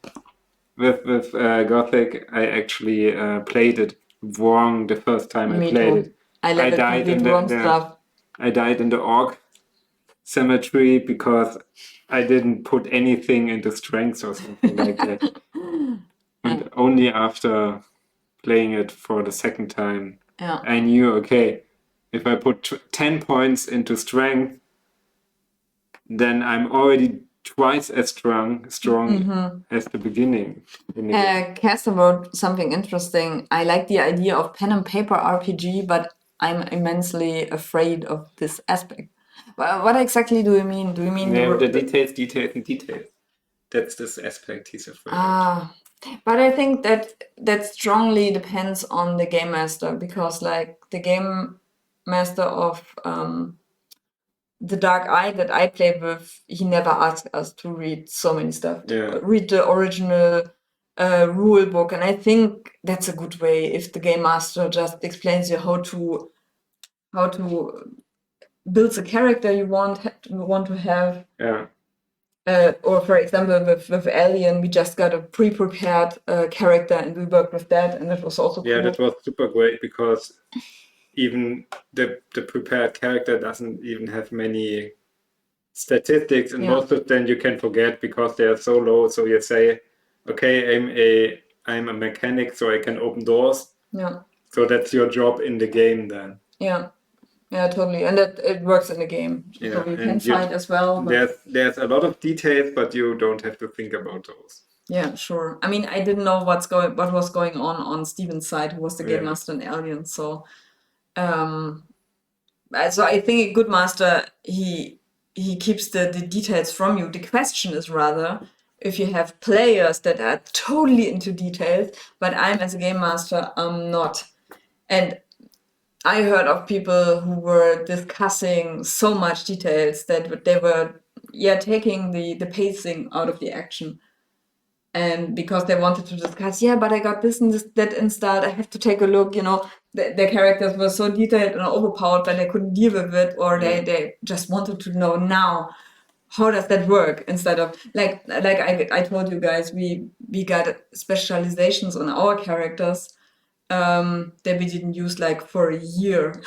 With Gothic, I actually played it wrong the first time I played it. I died in I died in the orc cemetery because I didn't put anything into strength or something like that. And only after playing it for the second time, I knew, okay, if I put 10 points into strength, then I'm already twice as strong as the beginning. Castor wrote something interesting. I like the idea of pen and paper RPG, but I'm immensely afraid of this aspect. What exactly do you mean? Do you mean the details? That's this aspect he's afraid of. But I think that strongly depends on the game master, because like the game master of the Dark Eye that I played with, he never asked us to read so many stuff. Read the original rule book, and I think that's a good way if the game master just explains you how to build the character you want to have. Yeah. Or for example, with Alien, we just got a pre-prepared character and we worked with that, and that was also cool. Yeah, that was super great because even the prepared character doesn't even have many statistics, and most of them you can forget because they are so low. So you say, okay, I'm a mechanic, so I can open doors. Yeah. So that's your job in the game then. Yeah, totally, and that it works in the game. Yeah, so you can find as well. There's a lot of details, but you don't have to think about those. Yeah, sure. I mean, I didn't know what was going on Steven's side, who was the game master in Alien. So I think a good master, he keeps the details from you. The question is rather if you have players that are totally into details, but I'm as a game master, I'm not. And I heard of people who were discussing so much details that they were taking the pacing out of the action. And because they wanted to discuss, but I got this and that installed, I have to take a look, their characters were so detailed and overpowered that they couldn't deal with it, or they just wanted to know now, how does that work? Instead of, like I told you guys, we got specializations on our characters that we didn't use like for a year.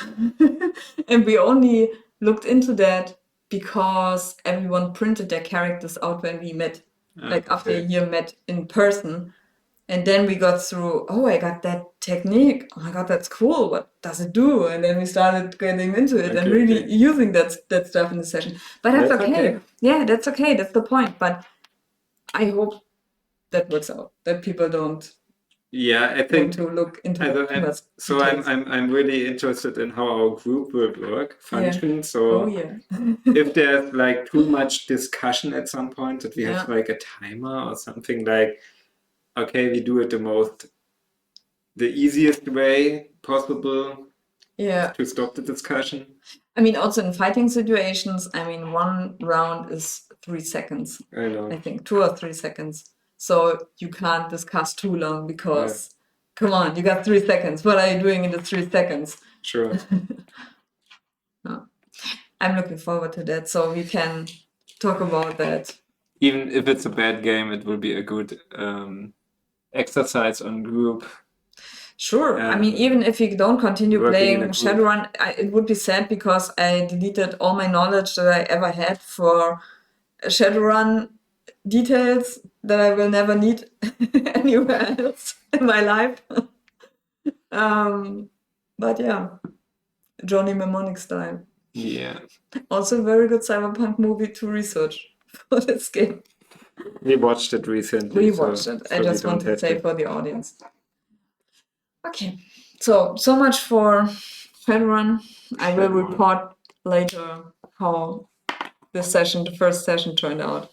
And we only looked into that because everyone printed their characters out when we met. After a year met in person, and then we got through, I got that technique, oh my god, that's cool, what does it do? And then we started getting into it and really using that stuff in the session. But that's okay. Yeah, that's okay, that's the point. But I hope that works out, that people don't I think to look into so I'm really interested in how our group will function. So if there's like too much discussion at some point, that we have like a timer or something, like, okay, we do it the easiest way possible, Yeah. to stop the discussion. I mean, also in fighting situations, I mean, one round is 3 seconds. I know. I think 2 or 3 seconds. So you can't discuss too long because, come on, you got 3 seconds. What are you doing in the 3 seconds? Sure. No. I'm looking forward to that, so we can talk about that. Even if it's a bad game, it will be a good exercise on group. Sure. I mean, even if you don't continue working playing in a group. Shadowrun, it would be sad because I deleted all my knowledge that I ever had for Shadowrun details that I will never need anywhere else in my life. But yeah, Johnny Mnemonic style. Yeah. Also, a very good cyberpunk movie to research for this game. We watched it recently. We watched it. I we just want don't to have say for the audience. Okay, so much for Shadowrun. I will Shadowrun. report later how the first session turned out.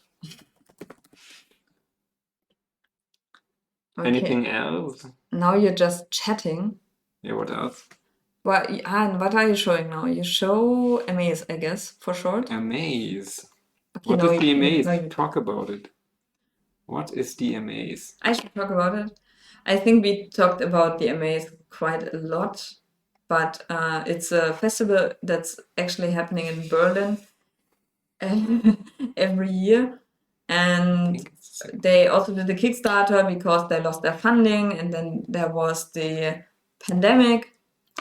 Okay. Anything else? Now you're just chatting. Yeah, what else? What are you showing now? You show Amaze, I guess, for short. Amaze. Okay, What is the Amaze? no, you- Talk about it. What is the Amaze? I should talk about it. I think we talked about the Amaze quite a lot, but it's a festival that's actually happening in Berlin every year. And they also did a Kickstarter because they lost their funding, and then there was the pandemic,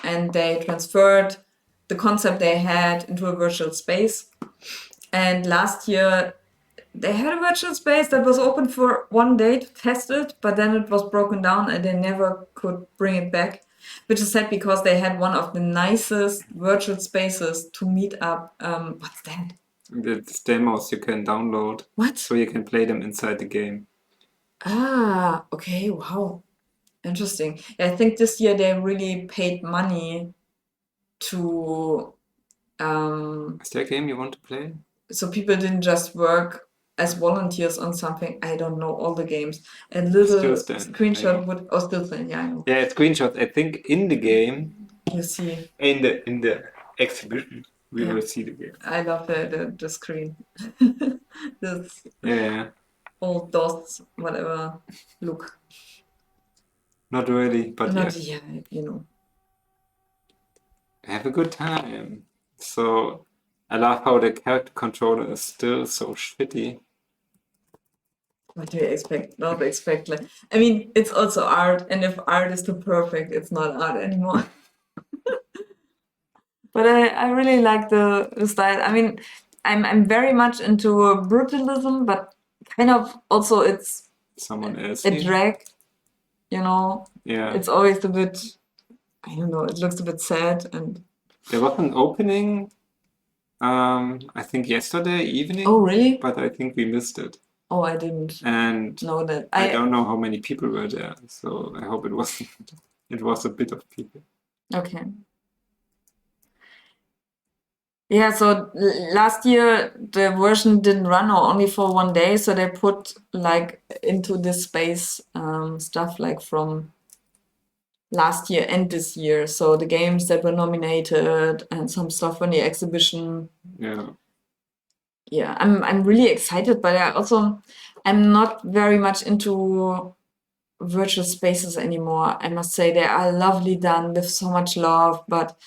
and they transferred the concept they had into a virtual space. And last year they had a virtual space that was open for one day to test it, but then it was broken down and they never could bring it back, which is sad because they had one of the nicest virtual spaces to meet up. What's that? It's demos you can download. What? So you can play them inside the game. Ah, okay, wow. Interesting. Yeah, I think this year they really paid money to Is there a game you want to play? so people didn't just work as volunteers on something. I don't know all the games. A little Still Stand, screenshot would Still Stand, yeah, I know. Yeah, it's screenshots. I think in the game, You see, in the exhibition, we Yeah. will see the game. I love the screen. This Yeah. old DOS, whatever look. Not really, but Not, yeah. yeah, you know. Have a good time. So I love how the character controller is still so shitty. What do you expect? Not expect like I mean, it's also art, and if art is too perfect, it's not art anymore. But I really like the style. I mean, I'm very much into brutalism, but kind of also it's Someone else. a here? drag, you know. Yeah. It's always a bit, I don't know, it looks a bit sad and There was an opening, I think yesterday evening. oh really? But I think we missed it. Oh, I didn't And know that. I don't know how many people were there, so I hope it wasn't. It was a bit of people. Okay. Yeah, so last year the version didn't run or only for one day, so they put like into this space stuff like from last year and this year. So the games that were nominated and some stuff on the exhibition. Yeah. Yeah, I'm really excited, but I'm not very much into virtual spaces anymore. I must say they are lovely done with so much love, but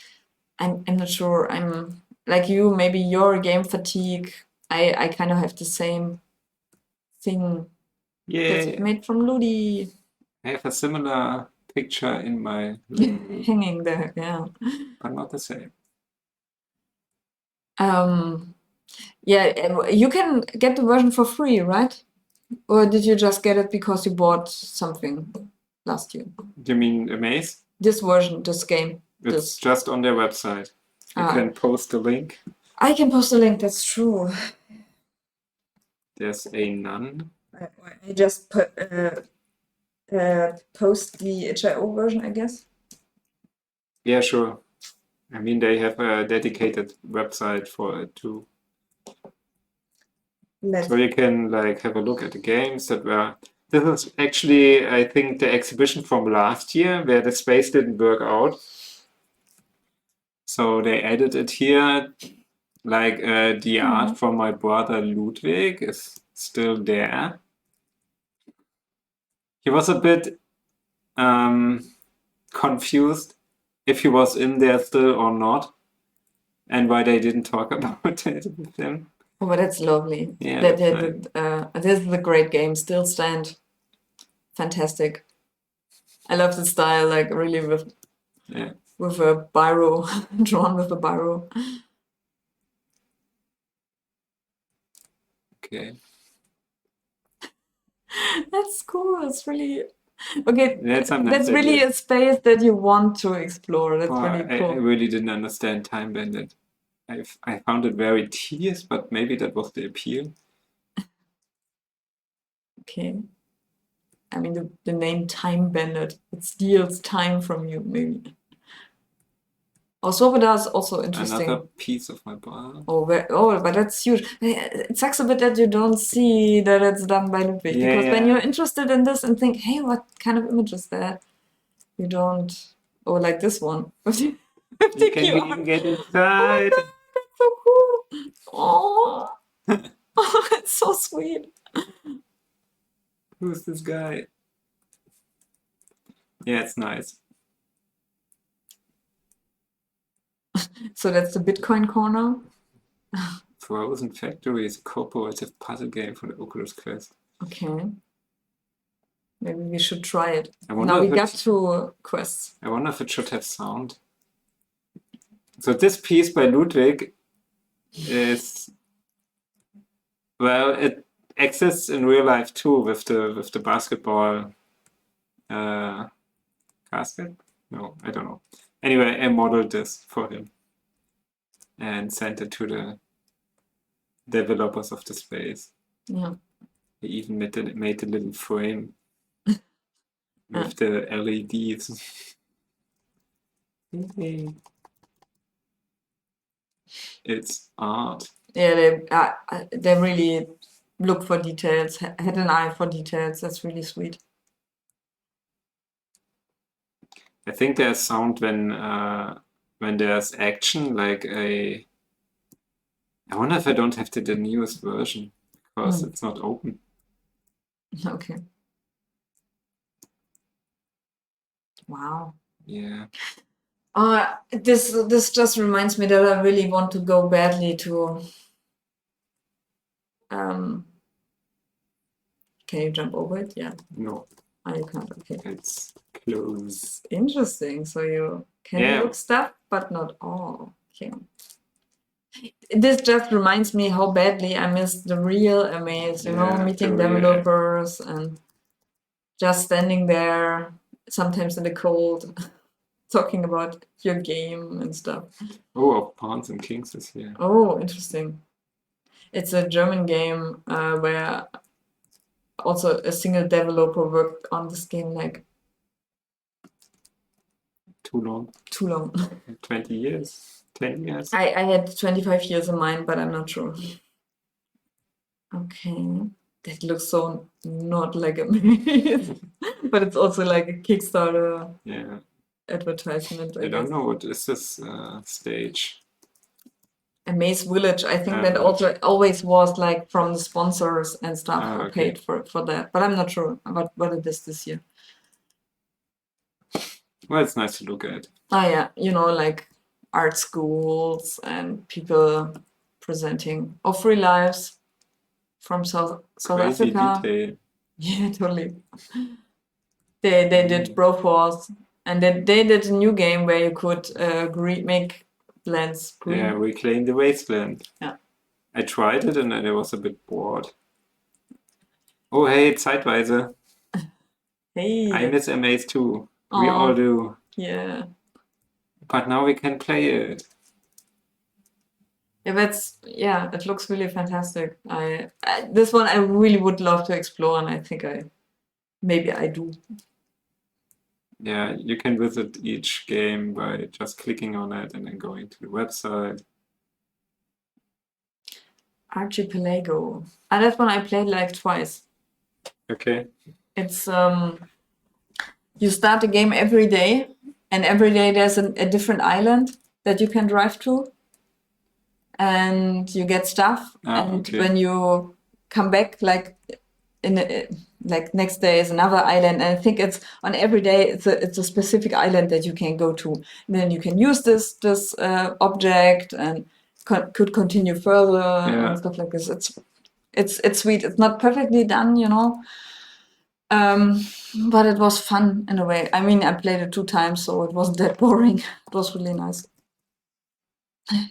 I'm not sure. I'm like you, maybe your game fatigue. I kind of have the same thing. Yeah. That's made from Ludi. I have a similar picture in my hanging there, yeah. but not the same. Yeah, you can get the version for free, right? Or did you just get it because you bought something last year? Do you mean Amaze? This version, this game. It's just on their website. You can post the link. I can post a link, that's true. There's a nun. I just post the HIO version, I guess. Yeah, sure. I mean, they have a dedicated website for it too. So you can like have a look at the games that were. This is actually, I think, the exhibition from last year where the space didn't work out. So they added it here. Like the art from my brother Ludwig is still there. He was a bit confused if he was in there still or not, and why they didn't talk about it with him. Oh, but that's lovely. Yeah, That that's nice. this is a great game. Still stand. Fantastic. I love the style, like really with Yeah. a biro, drawn with a biro. Okay. That's cool. It's really okay. That's That's really a space that you want to explore. That's really I cool. really didn't understand Time Bandit. I found it very tedious, but maybe that was the appeal. Okay. I mean, the name Time Bandit, it steals time from you, maybe. Oh, Sobeda is also interesting. Another piece of my bar. Oh, but that's huge. It sucks a bit that you don't see that it's done by Ludwig. Yeah, Because when yeah. you're interested in this and think, hey, what kind of image is that? You don't. Oh, like this one. With the You can QR. even get inside. Oh, that's so cool. Oh, oh, it's so sweet. Who's this guy? Yeah, it's nice. So that's the Bitcoin corner. Frozen Factory is a cooperative puzzle game for the Oculus Quest. Okay. Maybe we should try it. I wonder Now we if got it, two quests. I wonder if it should have sound. So this piece by Ludwig is, well, it exists in real life too with the basketball casket. No, I don't know. Anyway, I modeled this for him and sent it to the developers of the space. Yeah. He even made a little frame with the LEDs. It's art. Yeah, they really look for details, had an eye for details. That's really sweet. I think there's sound when there's action, like I wonder if I don't have the newest version because it's not open. Okay. Wow. Yeah. This just reminds me that I really want to go badly to. Can you jump over it? Yeah. No. Oh, you can't. Okay. It's close. Interesting. So you can Yeah. look stuff, but not all. Okay. This just reminds me how badly I miss the real Amaze, meeting developers and just standing there, sometimes in the cold, talking about your game and stuff. Oh, of Pawns and Kings is here. Oh, interesting. It's a German game where also a single developer worked on this game like Too long. 20 years. 10 years. I had 25 years in mind, but I'm not sure. Okay. That looks so not like a maze. But it's also like a Kickstarter advertisement. I don't know what is this stage. A Maze Village. I think that also always was like from the sponsors and stuff who paid for that. But I'm not sure about what it is this year. Well, it's nice to look at. Oh yeah, like art schools and people presenting free lives from South Africa. Detail. Yeah, totally. They did Broforce, and they did a new game where you could make lands green. Yeah, Reclaim the Wasteland. Yeah. I tried it and I was a bit bored. Oh, hey, it's Zeitweise. Hey. I miss Amaze too. We all do. Yeah. But now we can play it. Yeah, it looks really fantastic. This one I really would love to explore, and I think maybe I do. Yeah, you can visit each game by just clicking on it and then going to the website. Archipelago. That one I played like twice. Okay. It's you start the game every day, and every day there's a different island that you can drive to, and you get stuff. And when you come back, like like next day is another island, and I think it's on every day it's a specific island that you can go to. And then you can use this object and could continue further and stuff like this. It's sweet. It's not perfectly done, you know. But it was fun in a way. I mean, I played it 2 times, so it wasn't that boring. It was really nice.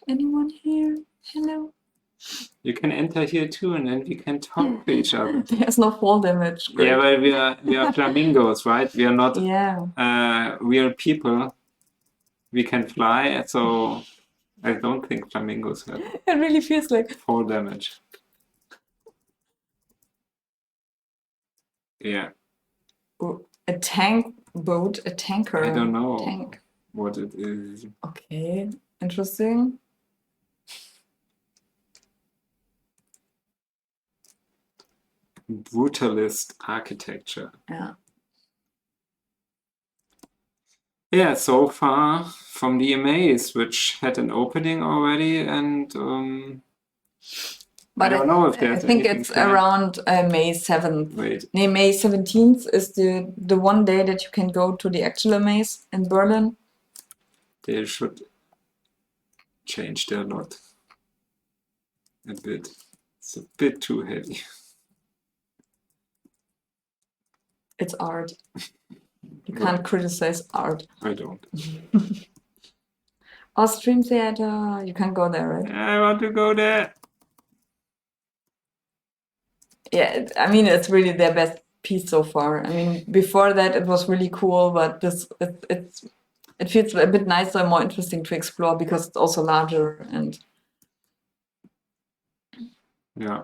Anyone here? Hello? You can enter here too, and then we can talk to each other. There's no fall damage. Great. Yeah, but we are flamingos, right? We are not real people. We can fly, so I don't think flamingos have it really feels like fall damage. Yeah. A tank boat, a tanker. I don't know tank. What it is. Okay, interesting. Brutalist architecture. Yeah. Yeah, so far from the Amaze, which had an opening already, and but I don't know if there's I think it's around May 7th. Wait. No, May 17th is the one day that you can go to the actual Amaze in Berlin. They should change their lot a bit. It's a bit too heavy. It's art. You can't criticize art. I don't. Or Stream Theater, you can go there, right? I want to go there. Yeah, I mean, it's really their best piece so far. I mean, before that it was really cool, but it feels a bit nicer and more interesting to explore because it's also larger and... Yeah,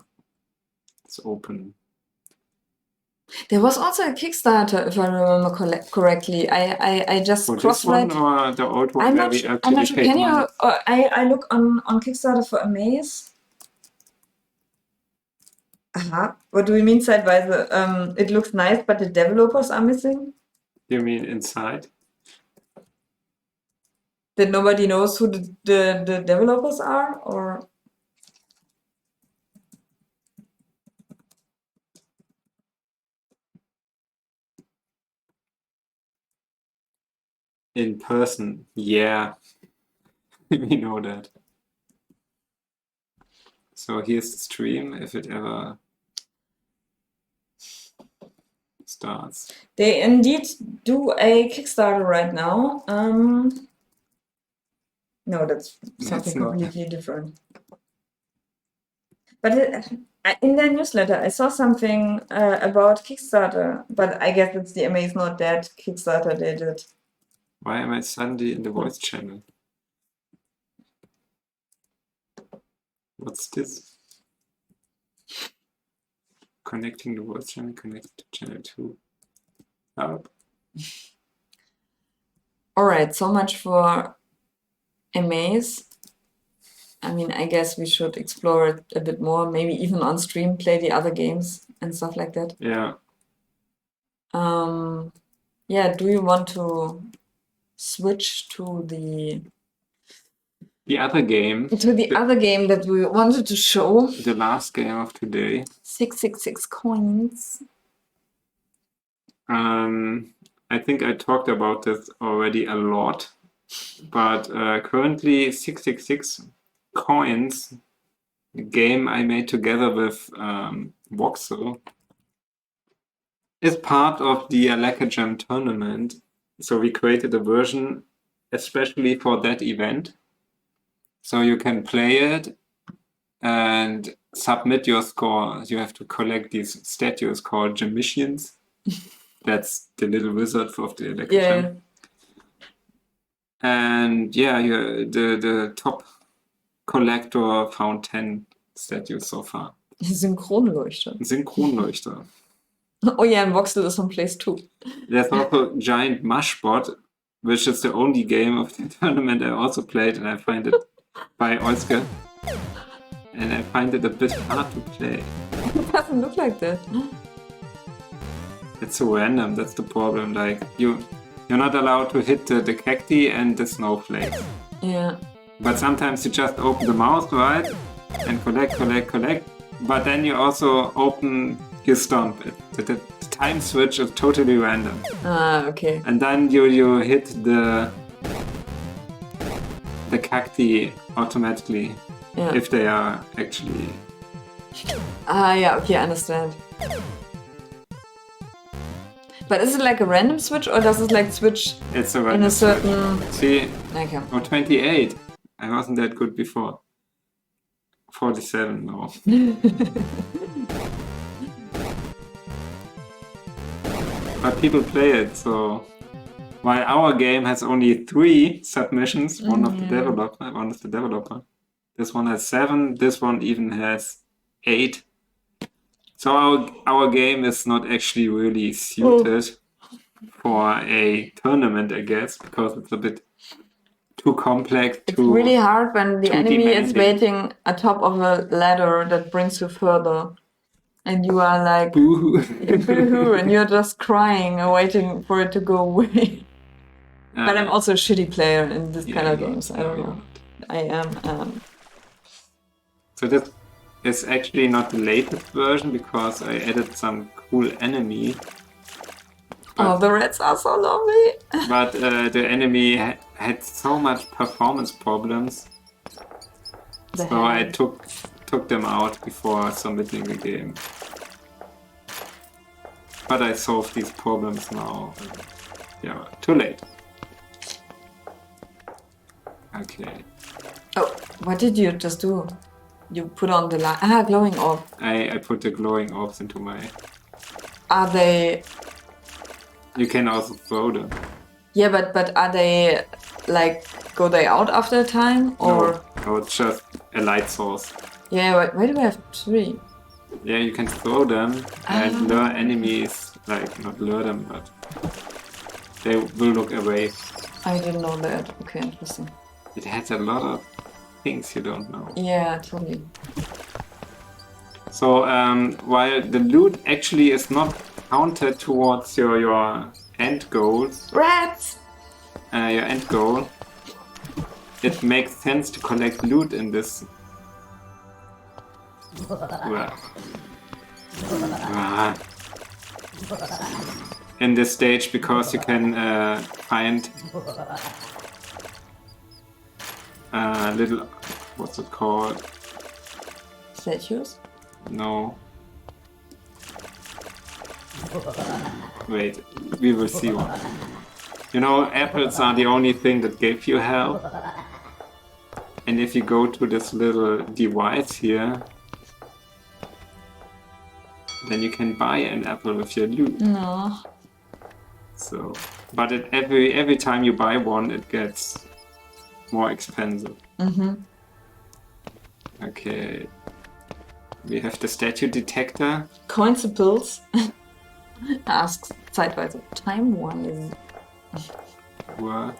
it's open. There was also a Kickstarter, if I remember correctly. I just cross-read. This one or the old one? I'm not sure. Can you? I look on Kickstarter for Amaze. What do we mean sideways? It looks nice, but the developers are missing. You mean inside? That nobody knows who the developers are, or? In person, yeah. We know that. So here's the stream, if it ever starts. They indeed do a Kickstarter right now. No, that's something completely different. But in their newsletter, I saw something about Kickstarter, but I guess it's the Amaze Not Dead Kickstarter they did. Why am I suddenly in the voice channel? What's this? Connecting the voice channel, connected to channel 2. Help. Alright, so much for Amaze. I mean, I guess we should explore it a bit more, maybe even on stream, play the other games and stuff like that. Yeah. Yeah, do you want to switch to the other game? To the other game that we wanted to show. The last game of today. 666 coins. I think I talked about this already a lot, but currently 666 coins, the game I made together with Voxel, is part of the Alakajam Tournament. So we created a version especially for that event. So you can play it and submit your score. You have to collect these statues called Gemicians. That's the little wizard of the Alakajam. Yeah. And yeah, the top collector found 10 statues so far. Synchronleuchter. Synchronleuchter. Oh yeah, and Voxel is on place 2. There's also Giant Mushbot, which is the only game of the tournament I also played, and I find it by Oiske. And I find it a bit hard to play. It doesn't look like that. It's so random, that's the problem. Like you're not allowed to hit the cacti and the snowflakes. Yeah. But sometimes you just open the mouse, right? And collect. But then you also open your stomp. The time switch is totally random. Ah, okay. And then you hit the cacti automatically. Yeah. If they are actually... Ah, yeah, okay, I understand. But is it like a random switch or does it like switch It's a in random a certain... switch. See? Okay. Oh, 28. I wasn't that good before. 47 now. But people play it, so... While our game has only 3 submissions, one of the developer. This one has 7, this one even has 8. So our game is not actually really suited for a tournament, I guess, because it's a bit too complex. It's really hard when the enemy is demanding. waiting atop of a ladder that brings you further. And you are like, Boo-hoo. boo-hoo, and you're just crying and waiting for it to go away. But I'm also a shitty player in this kind of games. I don't know. I am. So this is actually not the latest version because I added some cool enemy. Oh, the rats are so lovely. But the enemy had so much performance problems. So I took them out before submitting the game. But I solved these problems now. Yeah, too late. Okay. Oh, what did you just do? You put on the light. Ah, glowing orb. I put the glowing orbs into my... Are they... You can also throw them. Yeah, but are they, like, go they out after a time? Or... No, it's just a light source. Yeah, why do we have 3? Yeah, you can throw them and lure enemies. Like, not lure them, but... They will look away. I didn't know that. Okay, interesting. It has a lot of things you don't know. Yeah, totally. So, while the loot actually is not counted towards your end goal, Rats! your end goal, it makes sense to collect loot in this. In this stage, because you can find little, what's it called? Statues? No. Wait, we will see one. You know, apples are the only thing that gave you health. And if you go to this little device here, then you can buy an apple with your loot. No. So, but every time you buy one, it gets more expensive. Mm-hmm. Okay. We have the statue detector. Coincidences asks zeitweise time-wise. What?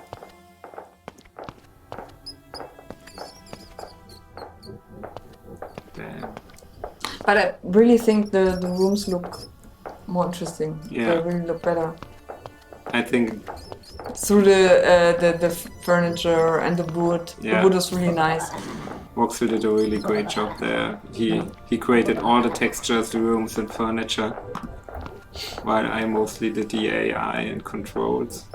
Damn. But I really think the rooms look more interesting. Yeah. They really look better. I think Through the furniture and the wood. Yeah. The wood is really nice. Voxel did a really great job there. He created all the textures, the rooms and furniture, while I mostly did the AI and controls.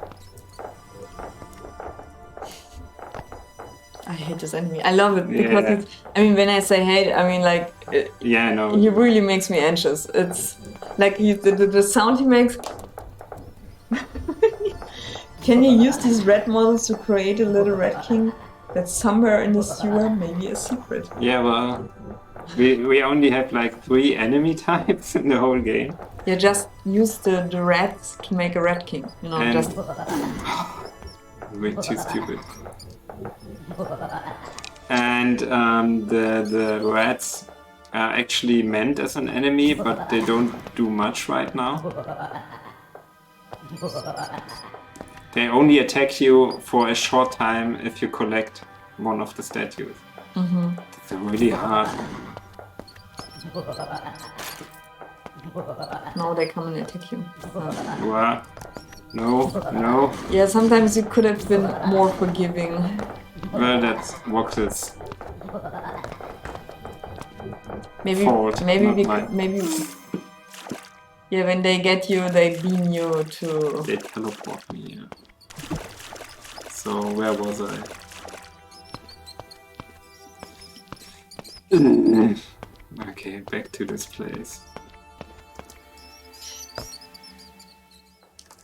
I hate this enemy. I love it because Yeah. it's, I mean, when I say hate, I mean like Yeah, no. he really makes me anxious. It's like the sound he makes. Can you use these red models to create a little red king that's somewhere in the sewer? Maybe a secret. Yeah, well, we only have like 3 enemy types in the whole game. Yeah, just use the rats to make a red king. You know, And- just Way too stupid. And the rats are actually meant as an enemy, but they don't do much right now. They only attack you for a short time if you collect one of the statues. Mm-hmm. It's really hard. now they come and attack you. Well, no. Yeah, sometimes you could have been more forgiving. Well, that's Voxel's Maybe, fault, maybe, not mine. maybe. Yeah, when they get you, they beam you to. They teleport me, yeah. So, where was I? Okay, back to this place.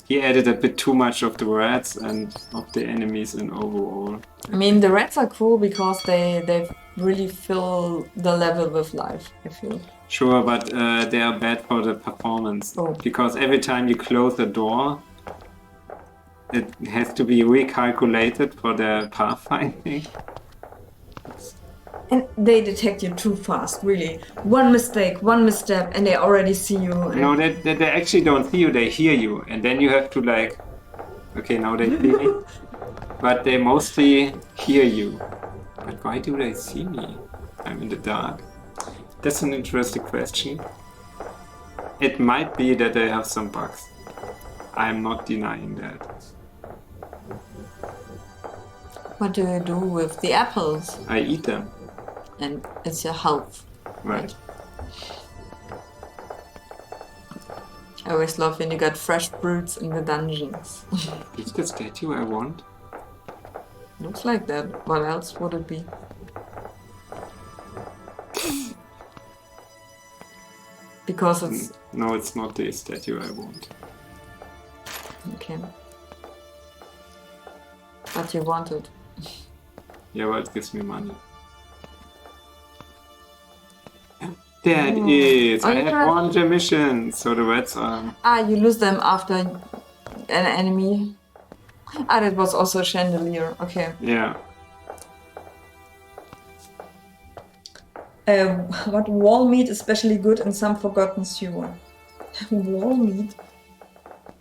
He added a bit too much of the rats and of the enemies in overall. I mean, the rats are cool because they really fill the level with life, I feel. Sure, but they are bad for the performance. Oh. Because every time you close a door, it has to be recalculated for the pathfinding. And they detect you too fast, really. One mistake, one misstep, and they already see you. No, they actually don't see you, they hear you. And then you have to like... Okay, now they see me. But they mostly hear you. But why do they see me? I'm in the dark. That's an interesting question. It might be that they have some bugs. I'm not denying that. What do you do with the apples? I eat them. And it's your health. Right. I always love when you got fresh fruits in the dungeons. Is the statue I want? Looks like that. What else would it be? Because it's... No, it's not the statue I want. Okay. But you want it. Yeah, but it gives me money. There it is! Oh, I you had have- 100 missions, so the rats are... Ah, you lose them after an enemy. Ah, that was also a chandelier. Okay. Yeah. What wall meat is especially good in some forgotten stew? Wall meat?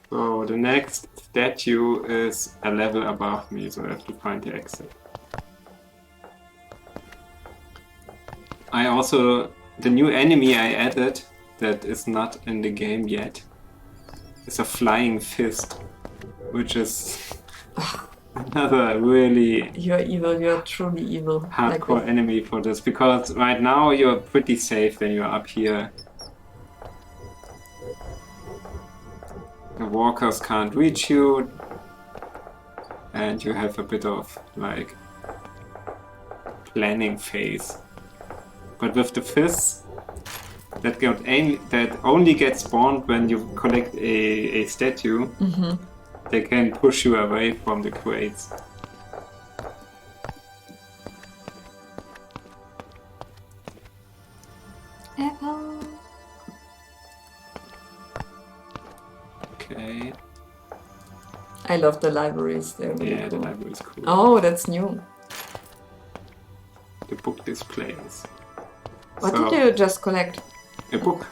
So the next statue is a level above me, so I have to find the exit. I also... The new enemy I added, that is not in the game yet, is a flying fist, which is another really You're evil, you're truly evil. hardcore Like enemy for this, because right now you're pretty safe when you're up here. The walkers can't reach you, and you have a bit of like planning phase. But with the fists, that only get spawned when you collect a statue, they can push you away from the crates. apple. Okay. I love the libraries. They're really Yeah, the cool. library is cool. Oh, that's new. The book displays. What So, did you just collect? a book.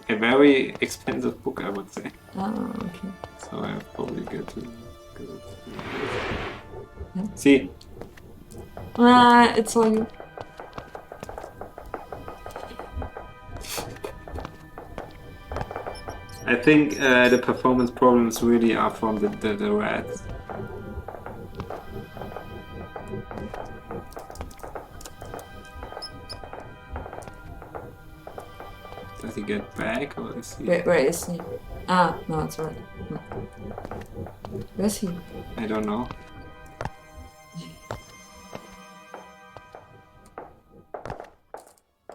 A very expensive book, I would say. Ah, okay. So I probably get to go. Yeah. See, Ah, it's all you. I think the performance problems really are from the rats. Does he get back or is he? Where is he? Ah, no, it's right. Where's he? I don't know.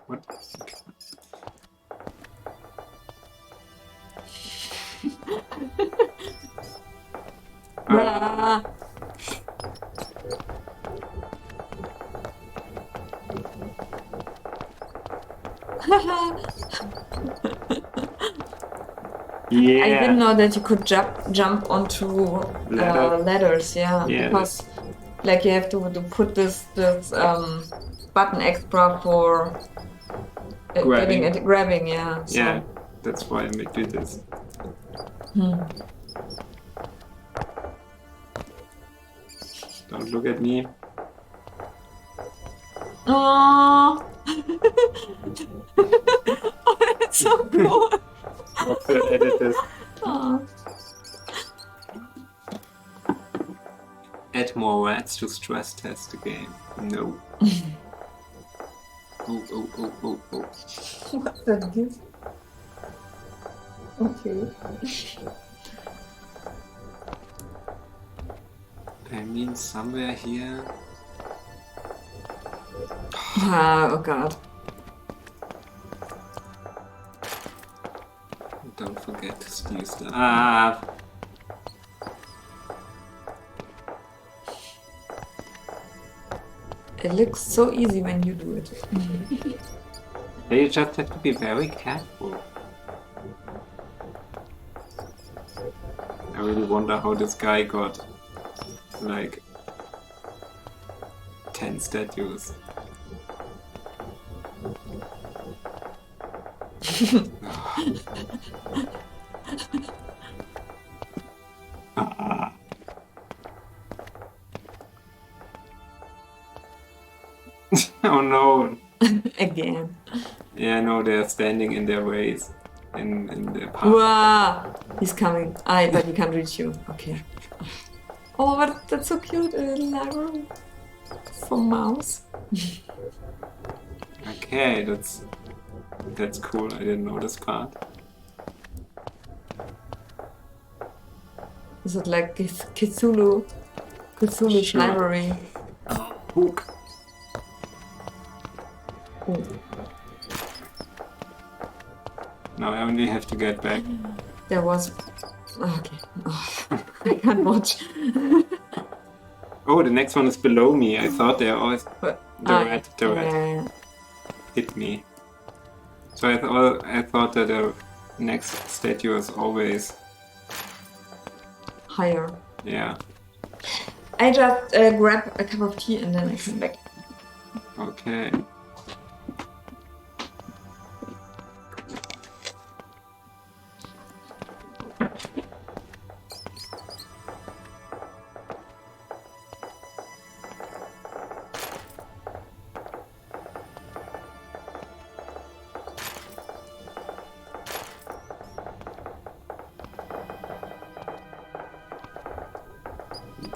What? Ah. Yeah. I didn't know that you could jump onto ladders. Yeah, Yeah, because like you have to put this button extra for Grabbing. grabbing. Yeah. So. Yeah, that's why I do this. Don't look at me. Oh, oh, that's so cool. Also edit this. Aw. Add add more rats to stress test the game. No. Oh. What's that gift? Okay. I mean, somewhere here. Oh god. Don't forget to steal stuff. Ah! It looks so easy when you do it. They just have to be very careful. I really wonder how this guy got like 10 statues. Oh no! Again. Yeah, no, they're standing in their ways in the park. Wow! He's coming. But he can't reach you. Okay. Oh, but that's so cute. A little library for mouse. Okay, that's cool. I didn't know this part. Is it like Cthulhu's Sure. library? Hook. Oh. Now I only have to get back. There was. Okay. Oh, I can't watch. Oh, the next one is below me. I thought they're always But, the rat yeah. hit me. So I thought that the next statue is always Higher. yeah. I just grab a cup of tea and then I come back. Okay.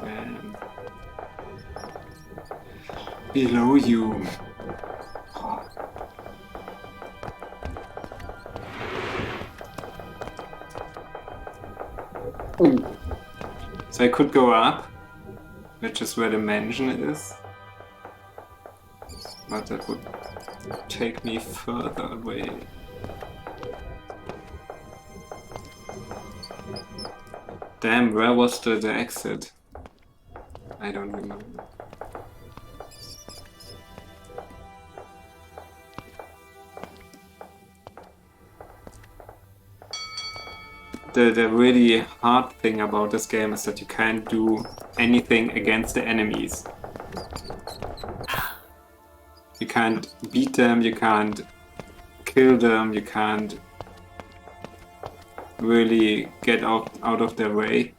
Then below you. So I could go up, which is where the mansion is, but that would take me further away. Damn, where was the exit? I don't remember. The really hard thing about this game is that you can't do anything against the enemies. You can't beat them, you can't kill them, you can't really get out of their way.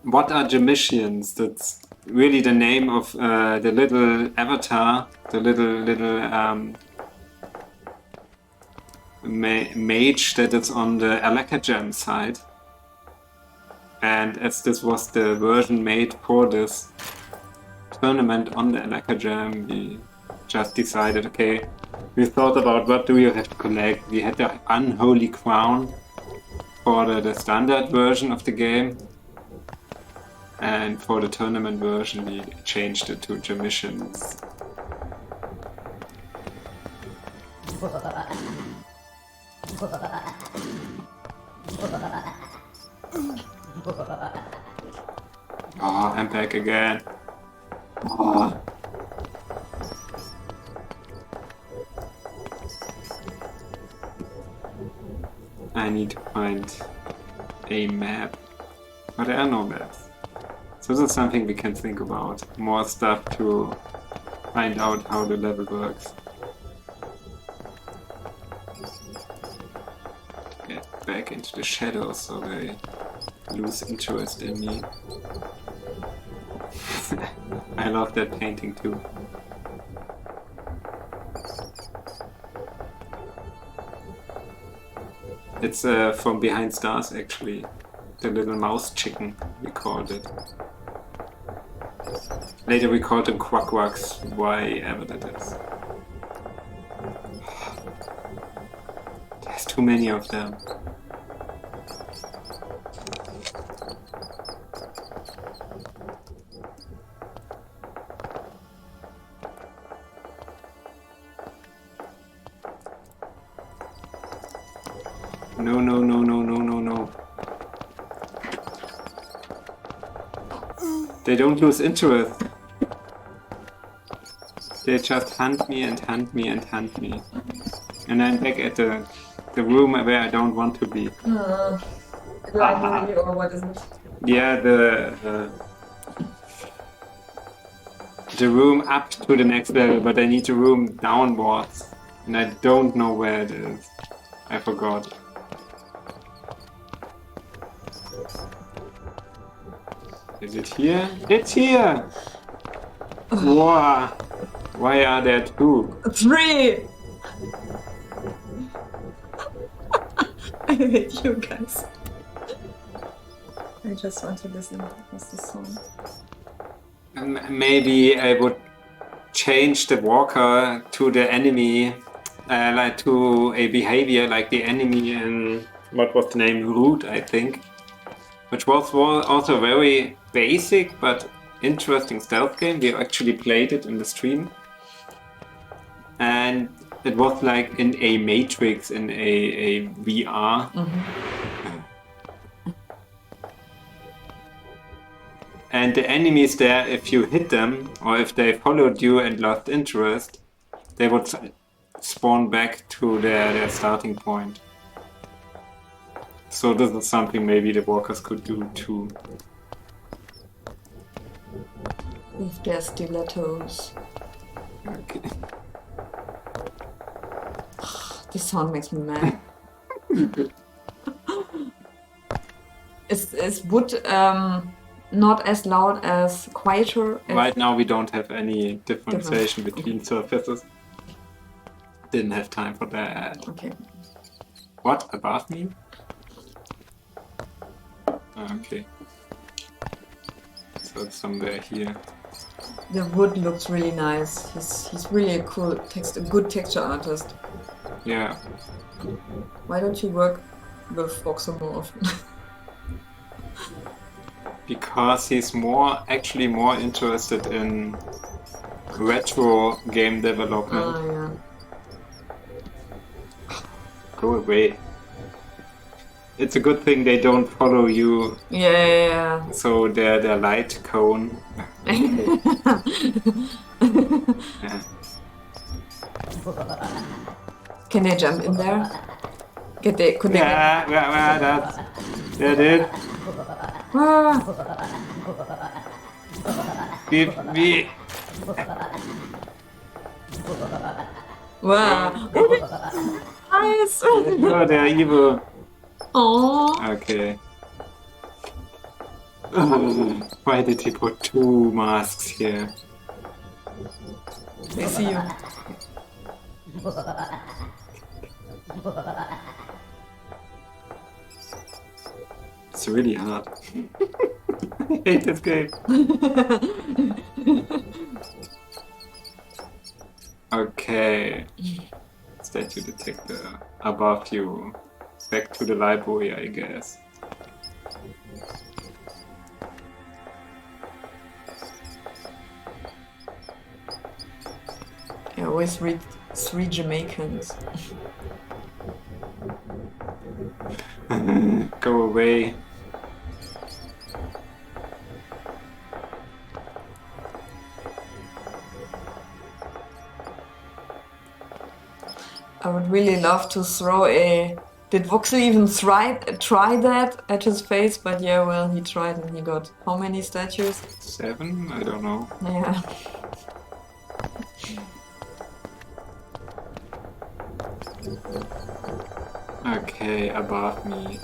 What are Gemicians? That's really the name of the little avatar, the little mage that is on the Alakajam side. And as this was the version made for this tournament on the Alakajam, we just decided, okay, we thought about what do you have to collect. We had the Unholy Crown for the standard version of the game. And for the tournament version, we changed it to Gemicians. Oh, I'm back again. Oh. I need to find a map. But there are no maps. So this is something we can think about. More stuff to find out how the level works. Get back into the shadows so they lose interest in me. I love that painting too. It's from Behind Stars actually. The little mouse chicken, we called it. Later we called them quackwacks, whatever that is. There's too many of them. No, no, no, no, no, no, no. They don't lose interest. They just hunt me and hunt me and hunt me. And I'm back at the room where I don't want to be. Library or what is it? Yeah, the room up to the next level, but I need the room downwards. And I don't know where it is. I forgot. Is it here? It's here! Wow! Why are there 2? 3! I hate you guys. I just want to listen. What's the song? Maybe I would change the walker to the enemy, like to a behavior like the enemy in, what was the name? Root, I think. Which was also very basic but interesting stealth game. We actually played it in the stream. And it was like in a Matrix, in a VR. And the enemies there, if you hit them, or if they followed you and lost interest, they would spawn back to their starting point. So this is something maybe the walkers could do too. With their stilettos. Okay. This sound makes me mad. Is wood not as loud as quieter? Right now we don't have any differentiation between surfaces. Didn't have time for that. Okay. What? Above me? Okay. So it's somewhere here. The wood looks really nice. He's really a good texture artist. Yeah. Why don't you work with Voxel more often? Because he's actually more interested in retro game development. Yeah. Go away. It's a good thing they don't follow you. Yeah. So they're light cone. Yeah. Can they jump in there? Could they? That it. Ah. We. Wow. Nice. Oh, they're evil. Aww. Okay. Why did he put 2 masks here? They see you. It's really hard. I hate this game. Okay. Statue detector above you. Back to the library, I guess. I always read 3 Jamaicans. Go away. I would really love to throw a... Did Voxel even try that at his face? But yeah, well, he tried and he got how many statues? 7? I don't know. Yeah. Okay, above me.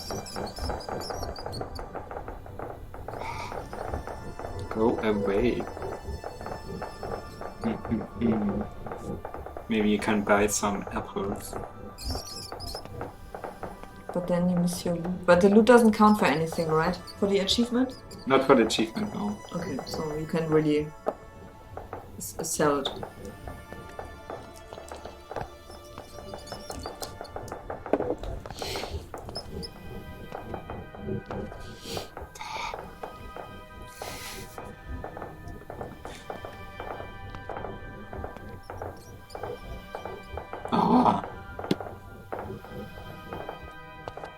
Go away. Maybe you can buy some apples. But then you miss your loot. But the loot doesn't count for anything, right? For the achievement? Not for the achievement, no. Okay, so you can really sell it. Oh.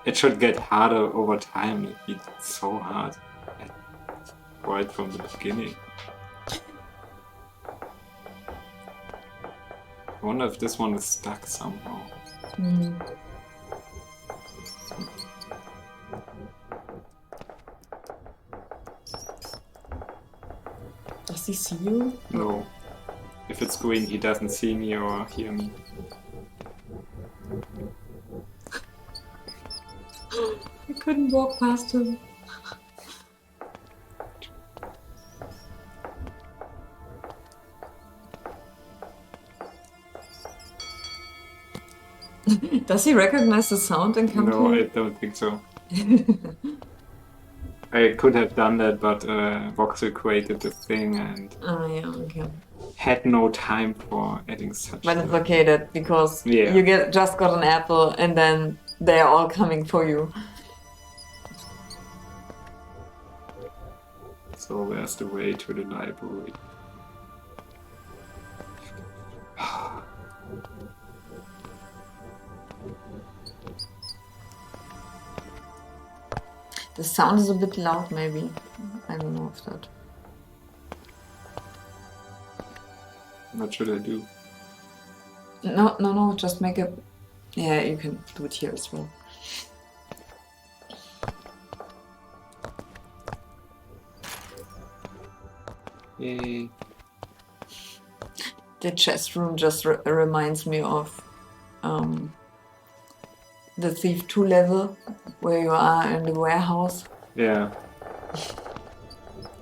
It should get harder over time. It's so hard. Right from the beginning. I wonder if this one is stuck somehow. Does he see you? No. If it's green, he doesn't see me or hear me. I couldn't walk past him. Does he recognize the sound and come No, here? I don't think so. I could have done that, but Voxel created the thing and Oh yeah, okay. had no time for adding such But it's stuff. okay that because Yeah. you just got an apple and then they are all coming for you. So where's the way to the library? The sound is a bit loud, maybe. I don't know if that. What should I do? No, just make it. Yeah, you can do it here as well. Yay. The chest room just reminds me of the Thief 2 level, where you are in the warehouse. Yeah.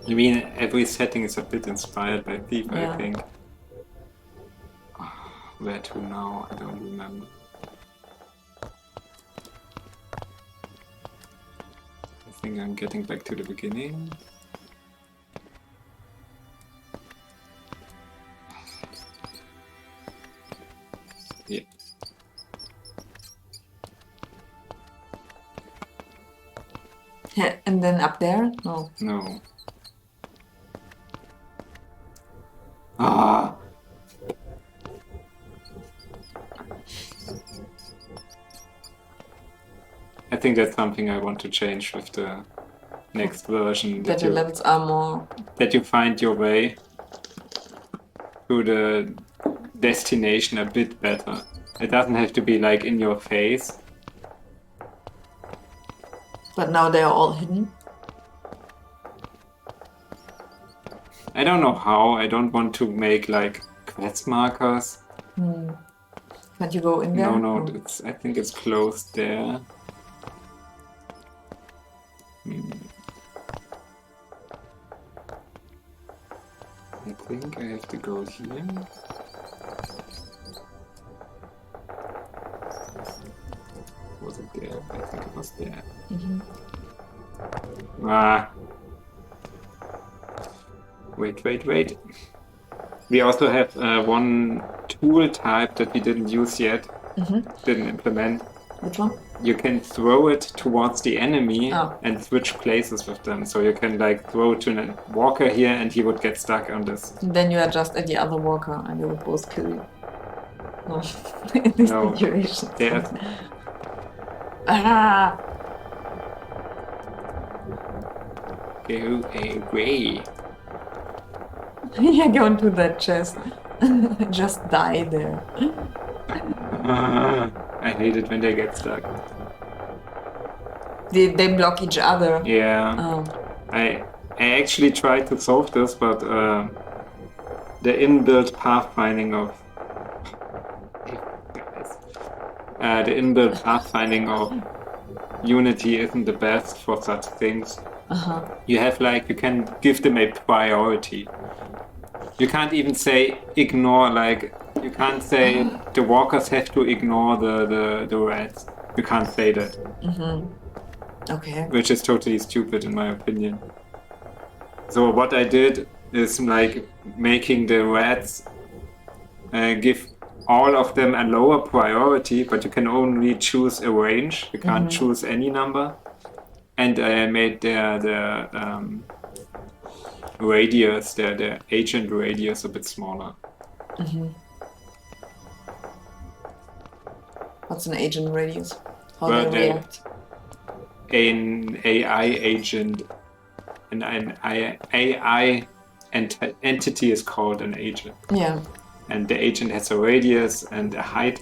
You mean every setting is a bit inspired by Thief, Yeah. I think. Where to now? I don't remember. I think I'm getting back to the beginning. Yeah. Yeah, and then up there? No. No. Ah! I think that's something I want to change with the next version. That the levels are more. That you find your way to the destination a bit better. It doesn't have to be like in your face. But now they are all hidden. I don't know how. I don't want to make like quest markers. Can't you go in there? No, Oh. I think it's closed there. I think I have to go here. Was it there? I think it was there. Ah. Wait. We also have one tool type that we didn't use yet. Didn't implement. Which one? You can throw it towards the enemy Oh. and switch places with them. So you can like throw to a walker here and he would get stuck on this. Then you are just at the other walker and they will both kill you. No. In this No. situation. There's, Ah! go away. Yeah, go into that chest. Just die there. I hate it when they get stuck. They block each other. Yeah. Oh. I actually tried to solve this, but the inbuilt pathfinding of the inbuilt pathfinding of Unity isn't the best for such things. You have like you can give them a priority. You can't even say ignore, like you can't say the walkers have to ignore the rats. You can't say that, Okay. which is totally stupid in my opinion. So what I did is like making the rats give all of them a lower priority, but you can only choose a range. You can't choose any number. And I made the radius, the agent radius a bit smaller. What's an agent radius? How Well, they react? An AI agent, and an AI entity is called an agent. Yeah. And the agent has a radius and a height.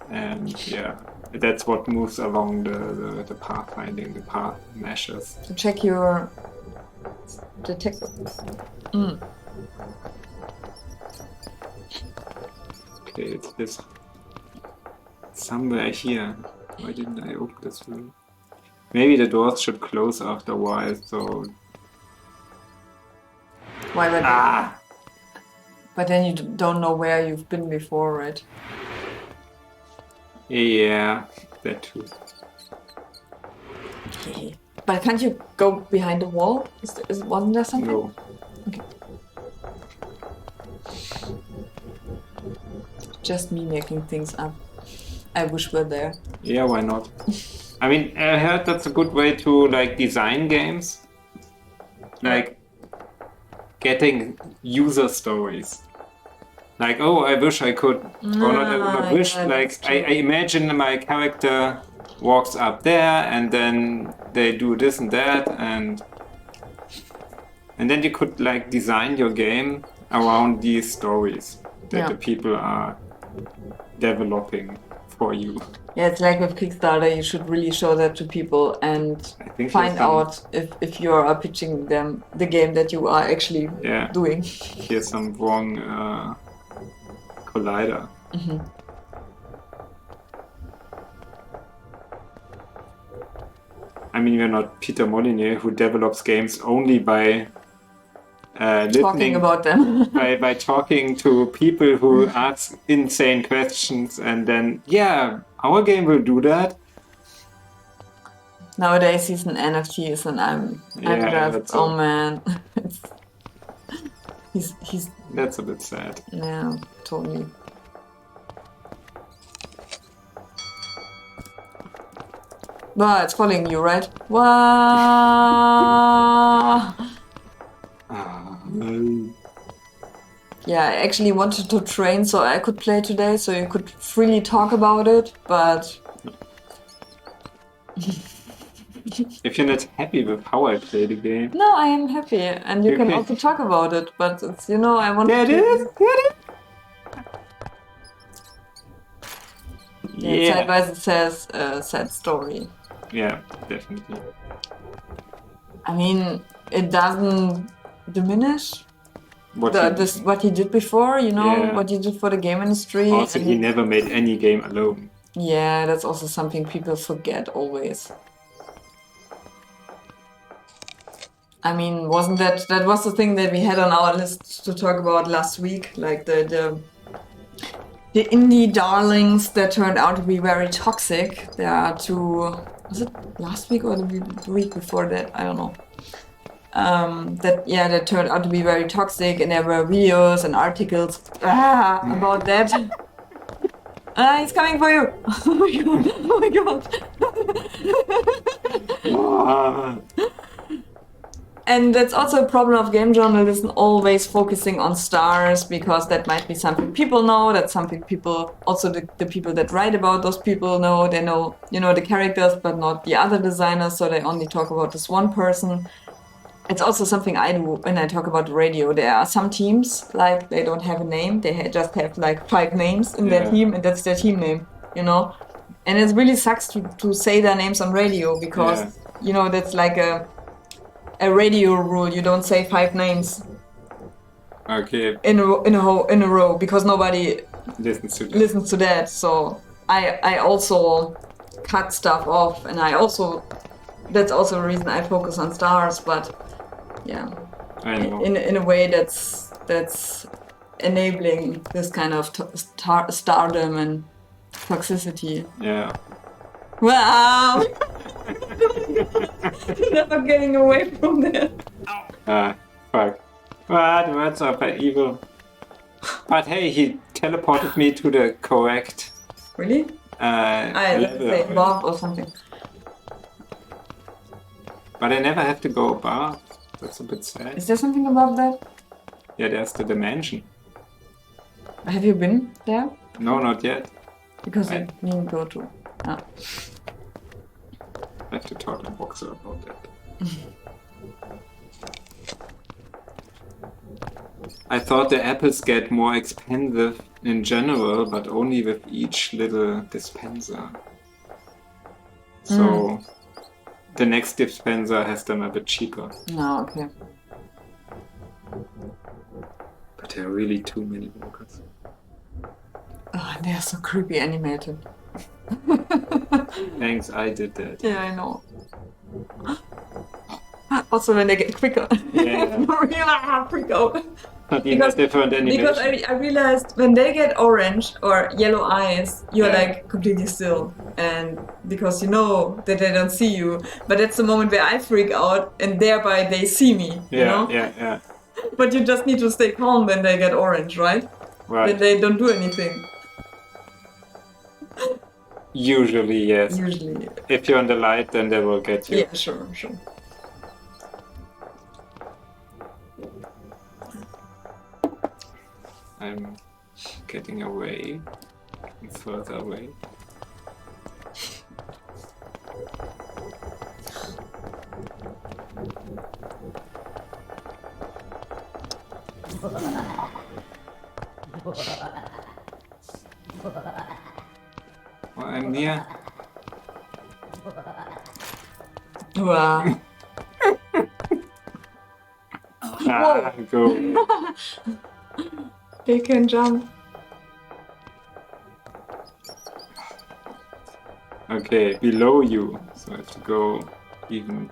And yeah, that's what moves along the pathfinding, the path meshes. To check your detector. Okay, it's this somewhere here. Why didn't I open this room? Maybe the doors should close after a while, so... Why would Ah! But then you don't know where you've been before, right? Yeah, that too. Okay. But can't you go behind the wall? Wasn't there something? No. Okay. Just me making things up. I wish we're there. Yeah, why not? I mean, I heard that's a good way to like design games. Like getting user stories. Like, oh, I wish I could, or not wish, yeah, like, that's I true. imagine my character walks up there and then they do this and that, and then you could, like, design your game around these stories that Yeah. the people are developing for you. Yeah, it's like with Kickstarter, you should really show that to people and I think find there's some- out if you are pitching them the game that you are actually Yeah, doing. here's some wrong collider. I mean, you're not Peter Molyneux, who develops games only by Talking listening, about them. by talking to people who ask insane questions, and then, yeah, our game will do that. Nowadays he's an NFTs and I'm Yeah, just, that's oh a- man. he's That's a bit sad. yeah, totally. Well, it's following you, right? Wow. Yeah, I actually wanted to train so I could play today, so you could freely talk about it, but If you're not happy with how I play the game, no, I am happy, and you can Okay. also talk about it, but it's, you know, I want there it is. Yeah, side Yeah, by side it says sad story. yeah, definitely. I mean, it doesn't diminish What what he did before, you know, Yeah. what he did for the game industry. also, and he never made any game alone. yeah, that's also something people forget always. I mean, wasn't that was the thing that we had on our list to talk about last week, like the indie darlings that turned out to be very toxic. There are two. Was it last week or the week before that? I don't know. That turned out to be very toxic, and there were videos and articles about that. He's coming for you! Oh my god! Oh my god! And that's also a problem of game journalism, always focusing on stars, because that might be something people know, that's something people, also the people that write about those people know, they know, you know, the characters, but not the other designers, so they only talk about this one person. It's also something I do when I talk about the radio. There are some teams, like, they don't have a name, they just have like 5 names in their Yeah. team, and that's their team name, you know? And it really sucks to say their names on radio, because, Yeah. you know, that's like a radio rule. You don't say 5 names Okay, in a row because nobody listen to that. listens to that. So I also cut stuff off, and that's also a reason I focus on stars. But yeah, I know. in a way that's enabling this kind of stardom and toxicity. Yeah. Wow! Never getting away from that. Ah, fuck. Ah, the words are by evil. But hey, he teleported me to the correct Really? I level. say above or something. But I never have to go above. That's a bit sad. Is there something above that? Yeah, there's the dimension. Have you been there? No, not yet. Because I- you didn't go to. Ah. I have to talk to Boxer about that. I thought the apples get more expensive in general, but only with each little dispenser. So the next dispenser has them a bit cheaper. No, okay. But there are really too many walkers. Oh, they are so creepy animated. Thanks, I did that. Yeah, I know. Also, when they get quicker. Yeah. Real freak out. Not even different animation. Because I realized when they get orange or yellow eyes, you're like completely still. And because you know that they don't see you. But that's the moment where I freak out and thereby they see me. Yeah, you know? yeah. But you just need to stay calm when they get orange, right? Right. When they don't do anything. Usually, yes. Usually. If you're on the light, then they will get you. Yeah, sure. I'm getting away, further away. Oh, I'm near. Wow. Ah, go. They can jump. Okay, below you. So I have to go even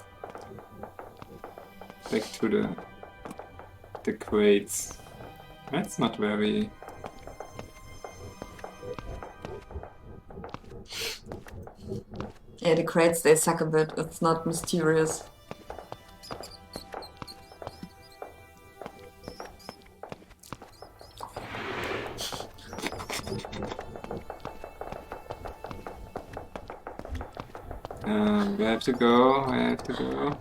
back to the crates. That's not very... Yeah, the crates, they suck a bit. It's not mysterious. Where I have to go?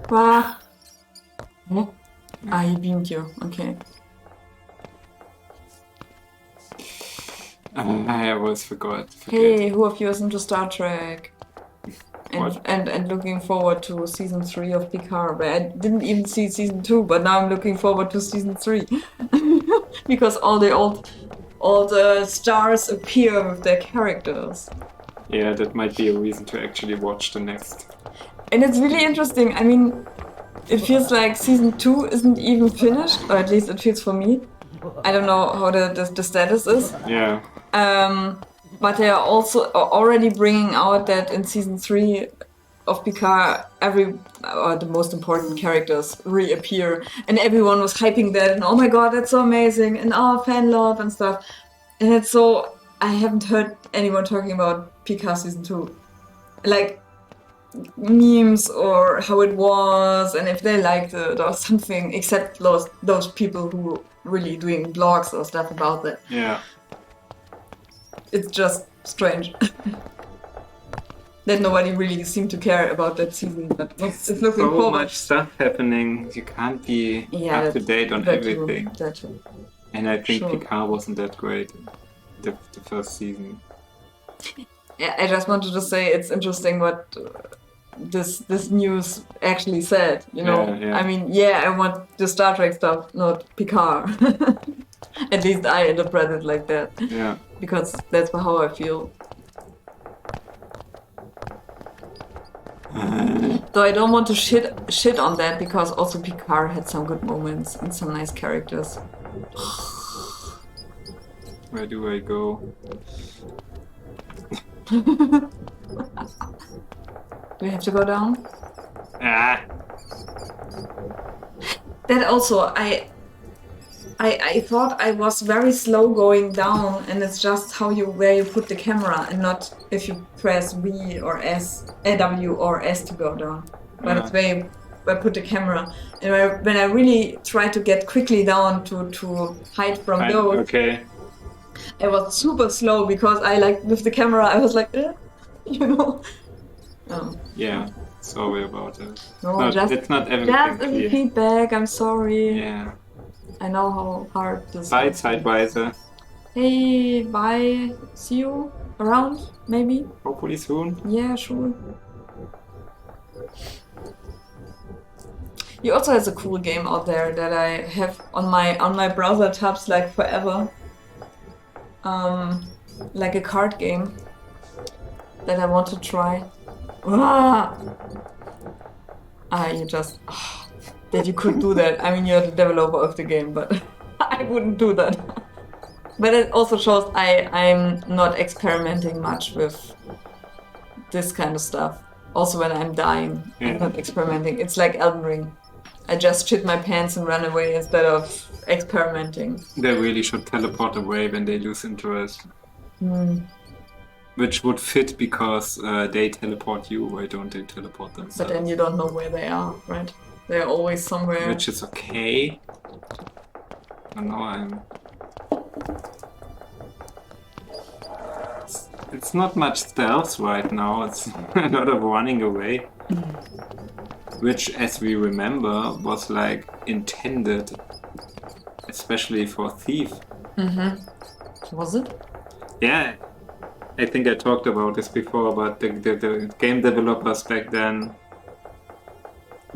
Wow. Huh? Ah, he beamed you. Okay. I always forget. Hey, who of you is into Star Trek? What? And looking forward to season 3 of Picard. But I didn't even see season 2, but now I'm looking forward to season 3. Because all the stars appear with their characters. Yeah, that might be a reason to actually watch the next. And it's really interesting. I mean, it feels like season 2 isn't even finished, or at least it feels for me. I don't know how the status is. Yeah. But they are also already bringing out that in season 3 of Picard, the most important characters reappear, and everyone was hyping that, and oh my god, that's so amazing, and fan love and stuff. And it's so, I haven't heard anyone talking about Picard season 2. Like, memes or how it was, and if they liked it or something, except those people who really doing blogs or stuff about that. Yeah. It's just strange that nobody really seemed to care about that season, but it's looking so forward. much stuff happening. You can't be up to date on everything. That too. And I think Sure. Picard wasn't that great. The first season. Yeah, I just wanted to say it's interesting what this news actually said. You know, Yeah. I mean, I want the Star Trek stuff, not Picard. At least I interpret it like that. Yeah. Because that's how I feel. Though I don't want to shit on that, because also Picard had some good moments and some nice characters. Where do I go? Do we have to go down? Ah! That also, I I thought I was very slow going down, and it's just where you put the camera, and not if you press V or S, W or S to go down. But it's where I put the camera, and when I really tried to get quickly down to hide from those, Okay. I was super slow because I with the camera I was like, you know. Yeah. Sorry about it. No, it's not everything just clear. feedback. I'm sorry. Yeah. I know how hard this Bye, is. Zeitweise. Hey, bye. See you around, maybe? Hopefully soon. Yeah, sure. He also has a cool game out there that I have on my browser tabs like forever. Like a card game that I want to try. You just that you could do that. I mean, you're the developer of the game, but I wouldn't do that. But it also shows I'm not experimenting much with this kind of stuff. Also, when I'm dying, I'm not experimenting. It's like Elden Ring. I just shit my pants and run away instead of experimenting. They really should teleport away when they lose interest. Which would fit because they teleport you. Why don't they teleport themselves? But then you don't know where they are, right? They're always somewhere. Which is okay. And now It's not much stealth right now. It's a lot of running away. Which, as we remember, was like intended, especially for Thief. Was it? Yeah, I think I talked about this before, but the game developers back then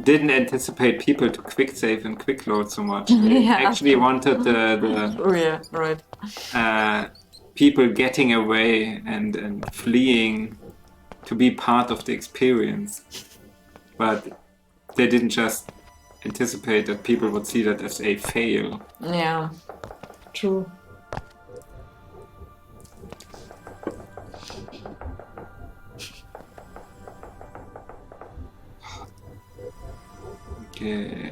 didn't anticipate people to quick save and quick load so much. They actually wanted people getting away and fleeing to be part of the experience. But they didn't just anticipate that people would see that as a fail. Yeah, true. Okay.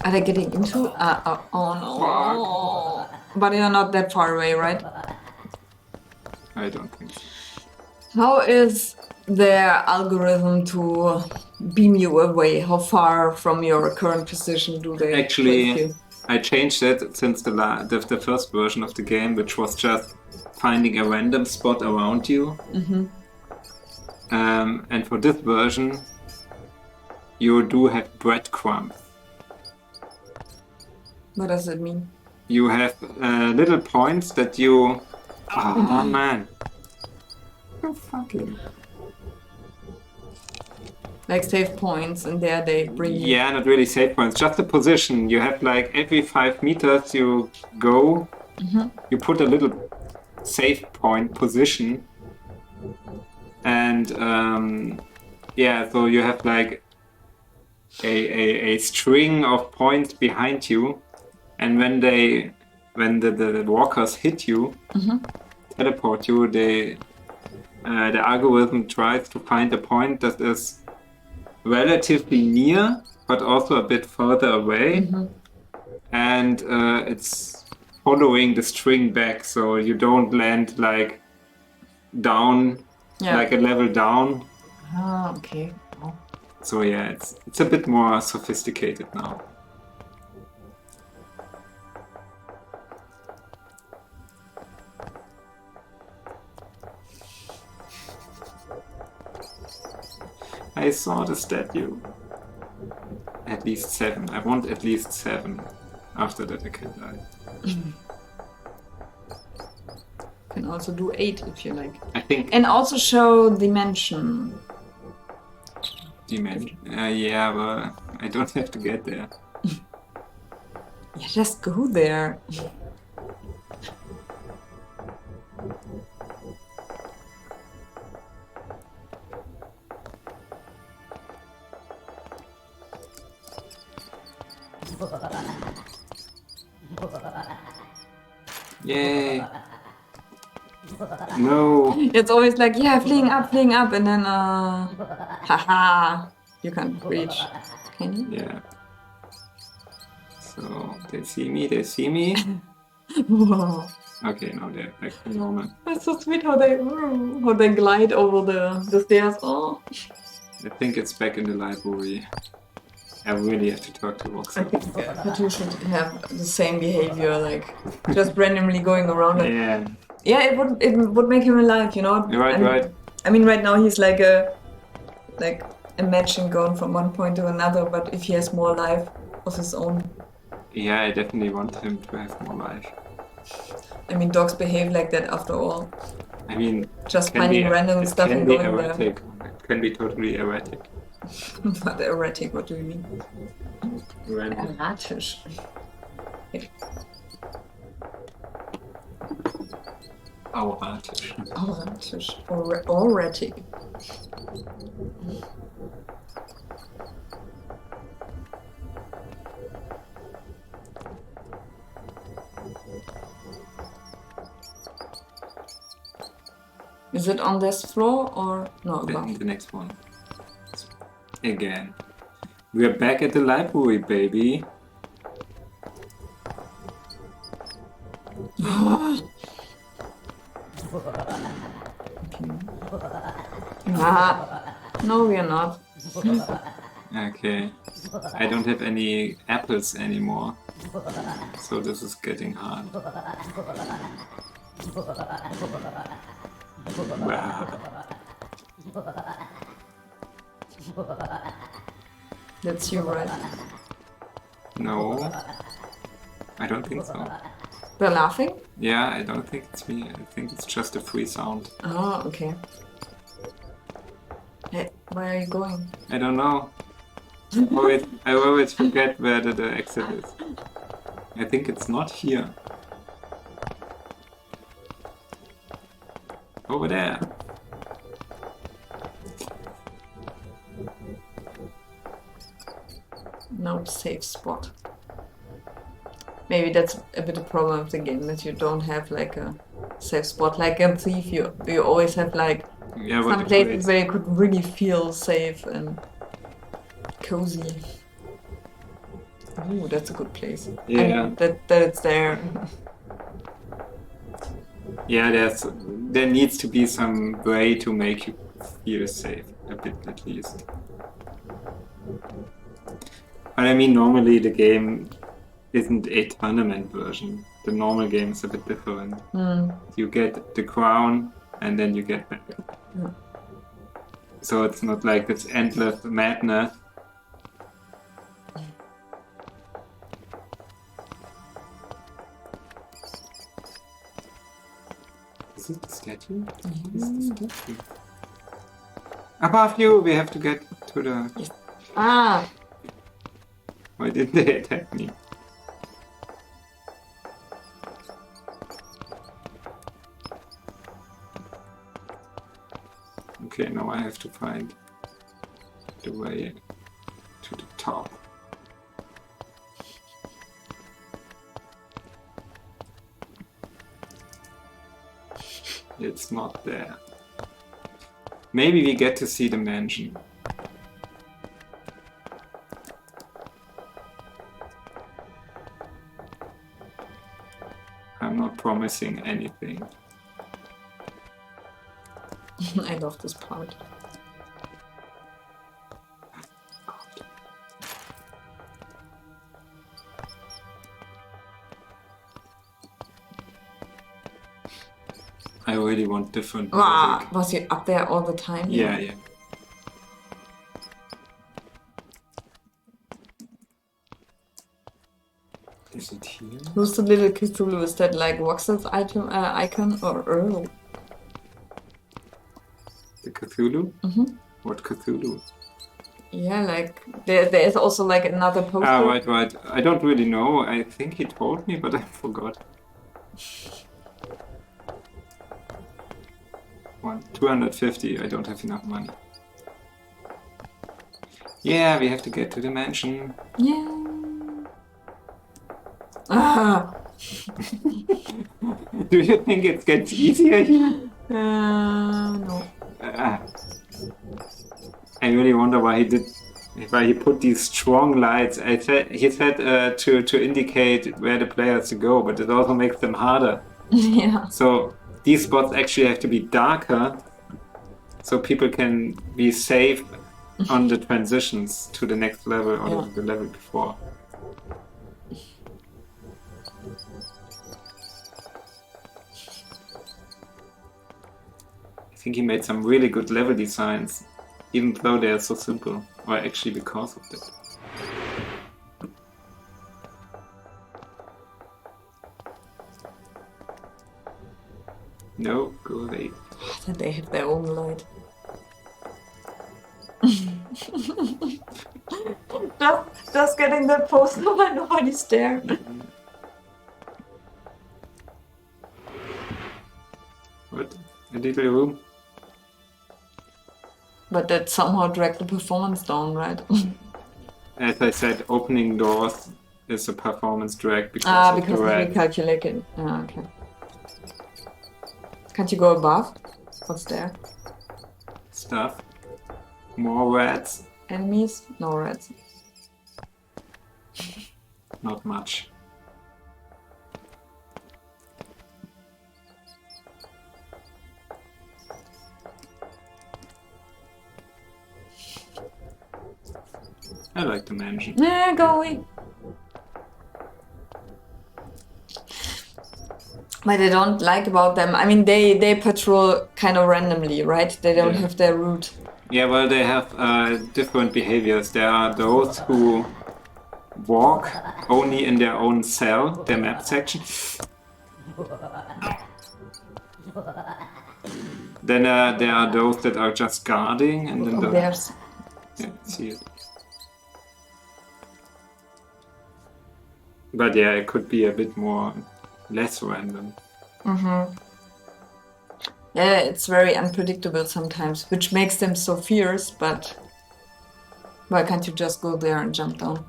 Are they getting into? Oh no. But you're not that far away, right? I don't think so. How is their algorithm to beam you away? How far from your current position do they place you? I changed it since the first version of the game, which was just finding a random spot around you. And for this version, you do have breadcrumbs. What does it mean? You have little points that you... Oh man. Oh, fucking... Like save points, and there they bring you... Yeah, not really save points, just a position. You have like every 5 meters you go, you put a little save point position. And so you have like a string of points behind you, and when the walkers hit you, teleport you, the algorithm tries to find a point that is relatively near, but also a bit further away, and it's following the string back, so you don't land like down. Yeah. Like a level down. Ah, okay. Oh. So yeah, it's a bit more sophisticated now. I saw the statue. At least 7. I want at least 7. After that I can die. Can also do 8 if you like. I think. And also show dimension. Yeah, but I don't have to get there. Yeah, just go there. Yay! No! It's always like, yeah, fleeing up, and then, haha. You can't reach, can you? Yeah. So they see me. Wow. Okay, now they're back to normal. That's so sweet how they glide over the stairs. Oh, I think it's back in the library. I really have to talk to I Roxanne. think that you should have the same behavior, like just randomly going around. Yeah, Yeah, it would make him alive, you know. right. I mean, right now he's like a matching going from one point to another. But if he has more life of his own, Yeah, I definitely want him to have more life. I mean, dogs behave like that after all. I mean, Just finding random stuff and going there. erratic. It can be totally erratic. But erratic, what do you mean? Random. Erratisch. Auratisch. Auratisch. Erratic. Is it on this floor or no? The next one. Again. We're back at the library, baby. No, we are not. Okay. I don't have any apples anymore. So this is getting hard. That's you, right? No. I don't think so. They're laughing? Yeah, I don't think it's me. I think it's just a free sound. Oh, okay. Hey, where are you going? I don't know. I always forget where the exit is. I think it's not here. Over there. No safe spot. Maybe that's a bit of problem of the game, that you don't have like a safe spot. Like in Thief, you always have like some places where you could really feel safe and cozy. Ooh, that's a good place. Yeah. I mean, that it's there. Yeah, there needs to be some way to make you feel safe, a bit at least. But I mean, normally the game isn't a tournament version. The normal game is a bit different. You get the crown and then you get back. So it's not like this endless madness. Is it the statue? Is it the statue? Above you, we have to get to the... Ah! Why did they attack me? Okay, now I have to find the way to the top. It's not there. Maybe we get to see the mansion. I'm not promising anything. I love this part. I really want different music. Was he up there all the time? Yeah. Is it here? Who's the little Cthulhu? Is that like Voxel's icon or Earl? The Cthulhu? Mm-hmm. What Cthulhu? Yeah, like there is also like another poster. Ah, right. I don't really know. I think he told me, but I forgot. 250. I don't have enough money. Yeah, we have to get to the mansion. Yeah. Ah. Do you think it gets easier here? No. I really wonder why he did Why he put these strong lights. He said to indicate where the players to go, but it also makes them harder. Yeah. So these spots actually have to be darker, so people can be safe on the transitions to the next level or Yeah. the level before. I think he made some really good level designs, even though they are so simple, or actually because of that. No, go away. Then they have their own light. just getting that poster while nobody's there. What? A little room? But that somehow dragged the performance down, right? As I said, opening doors is a performance drag because Because of the it's red recalculated. Okay. Can't you go above? What's there? stuff. More rats, Enemies? No rats. not much. I like the mansion. Nah, go away. What I don't like about them, I mean, they patrol kind of randomly, right? They don't Yeah. have their route. Yeah, well, they have different behaviors. There are those who walk only in their own cell, their map section. Then there are those that are just guarding, and then There's yeah, see it. But yeah, it could be a bit more less random. yeah, it's very unpredictable sometimes, which makes them so fierce. But why can't you just go there and jump down?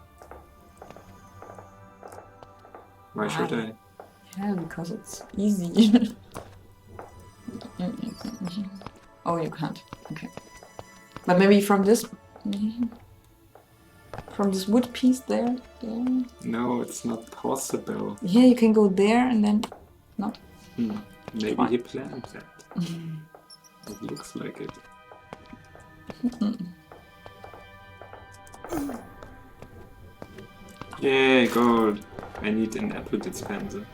Why should I? Yeah, because it's easy. Oh, you can't. Okay. But maybe from this wood piece there. No, it's not possible. Yeah, you can go there and then. No. Maybe he planned that. It looks like it. Yay, gold. I need an apple dispenser.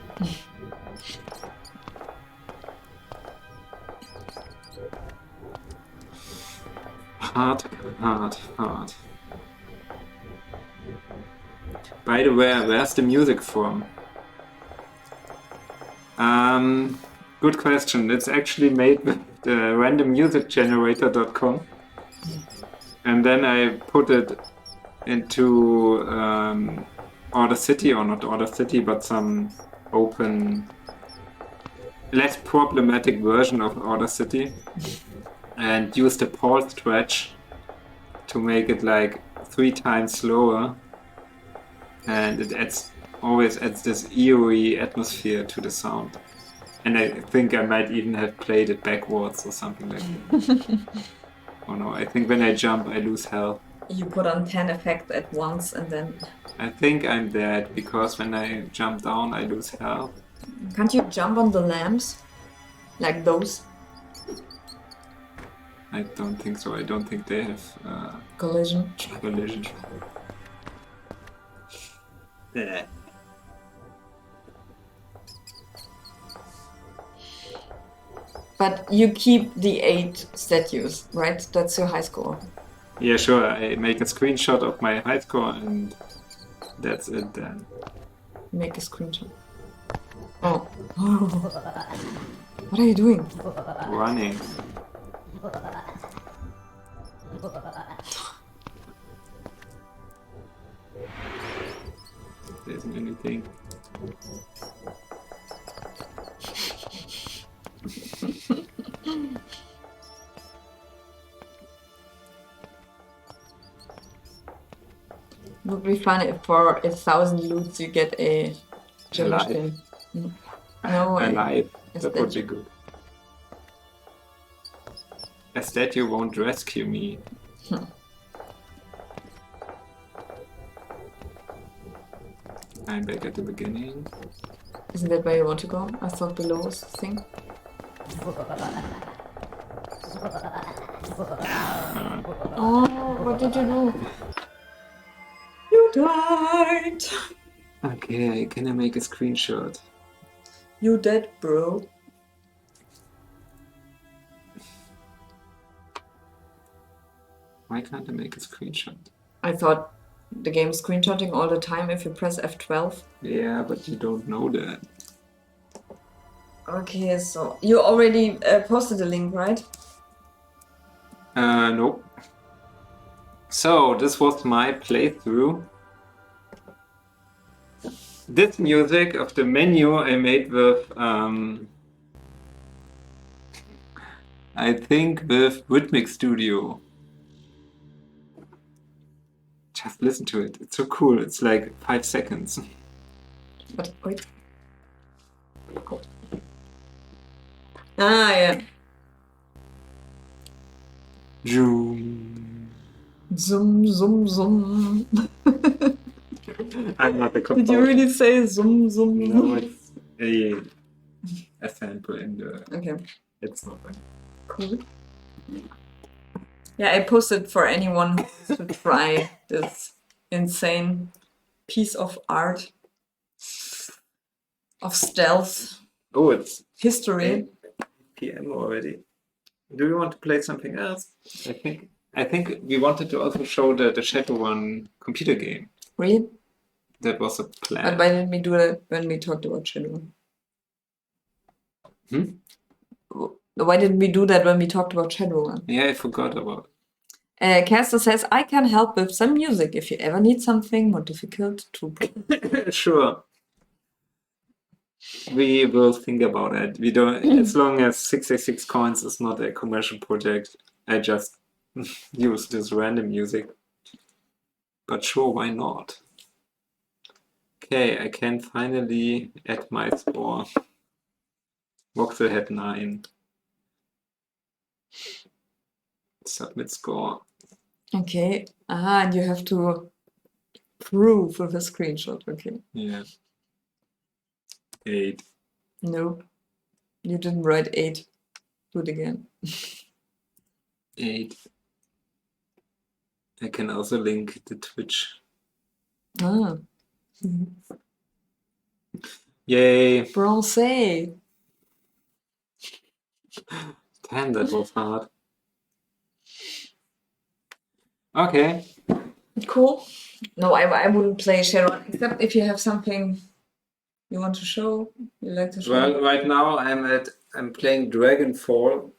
Hard. By the way, where's the music from? Good question. It's actually made with the randommusicgenerator.com. And then I put it into Order City, or not Order City, but some open, less problematic version of Order City, and used a pulse stretch to make it like 3 times slower, and it always adds this eerie atmosphere to the sound. And I think I might even have played it backwards or something like that. Oh no, I think when I jump I lose health. You put on 10 effects at once and then. I think I'm dead because when I jump down I lose health. Can't you jump on the lamps? Like those? I don't think so. I don't think they have Collision. collision. Yeah. But you keep the 8 statues, right? That's your high score. Yeah, sure. I make a screenshot of my high score and that's it then. Make a screenshot. Oh. What are you doing? Running. There isn't anything. Would be fun if for 1,000 loots you get a jelly thing. No, Alive. a That would be statue. good. A statue won't rescue me. I'm back at the beginning. Isn't that where you want to go? I thought below was the thing. Oh, what did you do? You died! Okay, can I make a screenshot? You dead, bro. Why can't I make a screenshot? I thought the game is screenshotting all the time if you press F12. Yeah, but you don't know that. Okay, so you already posted the link, right? Nope. So, this was my playthrough. This music of the menu I made with, I think with Rhythmic Studio. Just listen to it. It's so cool. It's like 5 seconds. But wait. Cool. Ah, yeah. Zoom. Zoom, zoom, zoom. I'm not a composer. Did you really say zoom, zoom? No, it's a sample in the... Okay. It's not like... Cool. Yeah, I posted for anyone who wants to try this insane piece of art, of stealth, Oh, it's history. 8 PM already. Do you want to play something else? I think we wanted to also show the Shadowrun computer game. Really? That was a plan. But why didn't we do that when we talked about Shadowrun? Why didn't we do that when we talked about Shadowrun? Yeah, I forgot about Caster says, I can help with some music if you ever need something more difficult to play. it. Sure. We will think about it. We don't, as long as 666 coins is not a commercial project, I just use this random music. But sure, why not? Okay, I can finally add my score. Voxel had 9. Submit score. Okay. And you have to prove with a screenshot. Okay. Yeah. 8. Nope. You didn't write 8. Do it again. 8. I can also link the Twitch. Ah. Yay! Bronze. Damn, that was hard. Okay. Cool. No, I wouldn't play Shadowrun except if you have something you want to show. You like to show. Well, right now I'm playing Dragonfall.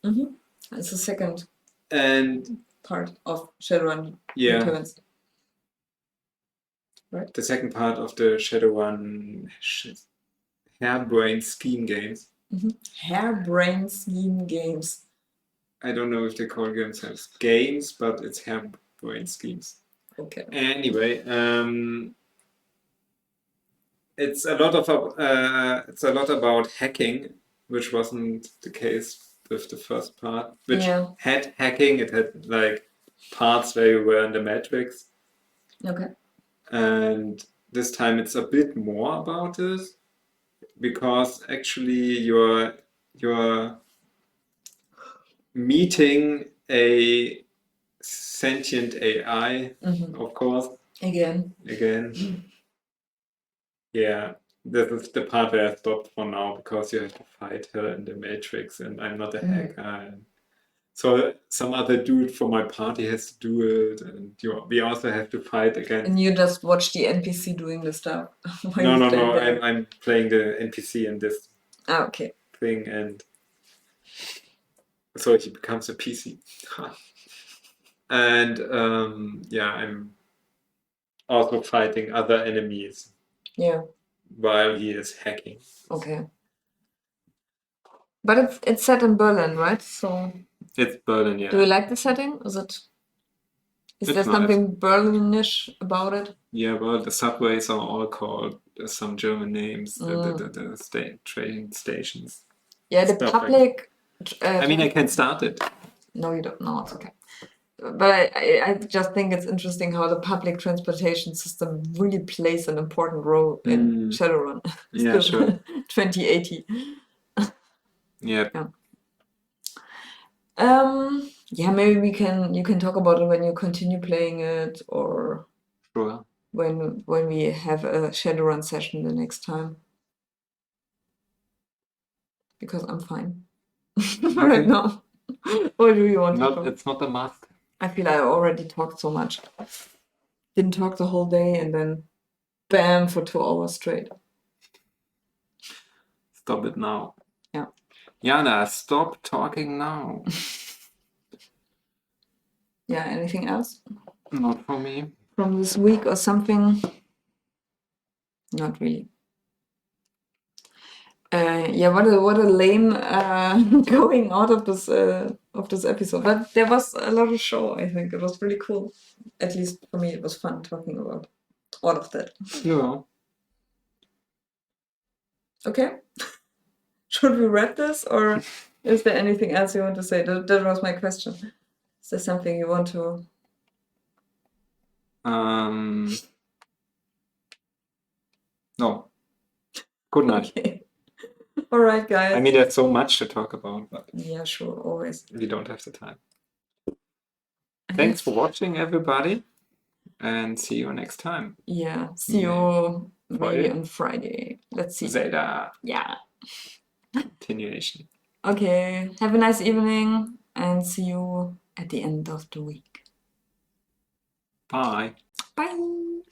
It's the second And part of Shadowrun. yeah, Returns. Right. the second part of the Shadowrun Hairbrain Scheme games. Hairbrain Scheme games. I don't know if they call themselves games, but it's Hairbrain Schemes. Okay. Anyway, it's a lot about hacking, which wasn't the case with the first part. Which had hacking. It had like parts where you were in the Matrix. Okay. And this time it's a bit more about it, because actually you're meeting a sentient AI, of course. Again. Yeah, this is the part where I stopped for now, because you have to fight her in the Matrix, and I'm not a hacker. And so some other dude from my party has to do it, and we also have to fight against. And you just watch the NPC doing the stuff. No. I'm playing the NPC in this okay. thing, and so he becomes a PC. And I'm also fighting other enemies. Yeah. While he is hacking. Okay. But it's set in Berlin, right? So. It's Berlin, yeah. Do you like the setting? Is there nice. Something Berlinish about it? Yeah, well, the subways are all called some German names. The train stations. Yeah, the public. I mean, I can start it. No, you don't. No, it's okay. But I just think it's interesting how the public transportation system really plays an important role in Shadowrun. Yeah, sure. 2080. Yeah. Yeah, maybe you can talk about it when you continue playing it, or Sure. when we have a Shadowrun session the next time. Because I'm fine right now. Or do you want to talk? It's not a must. I feel I already talked so much. Didn't talk the whole day and then bam for 2 hours straight. Stop it now. Yeah. Jana, stop talking now. Yeah, anything else Not for me. from this week or something? Not really. Yeah, what a lame going out of this episode. But there was a lot of show, I think. It was really cool. At least for me, it was fun talking about all of that. Yeah. Okay. Should we wrap this, or is there anything else you want to say? That was my question. Is there something you want to? No. Good night. Okay. All right, guys. I mean, there's so much to talk about, but Yeah, sure, always. we don't have the time. Thanks for watching, everybody, and see you next time. Yeah, see you maybe on Friday. Let's see. Zelda. Yeah. Continuation. Okay, have a nice evening and see you at the end of the week. Bye. Bye.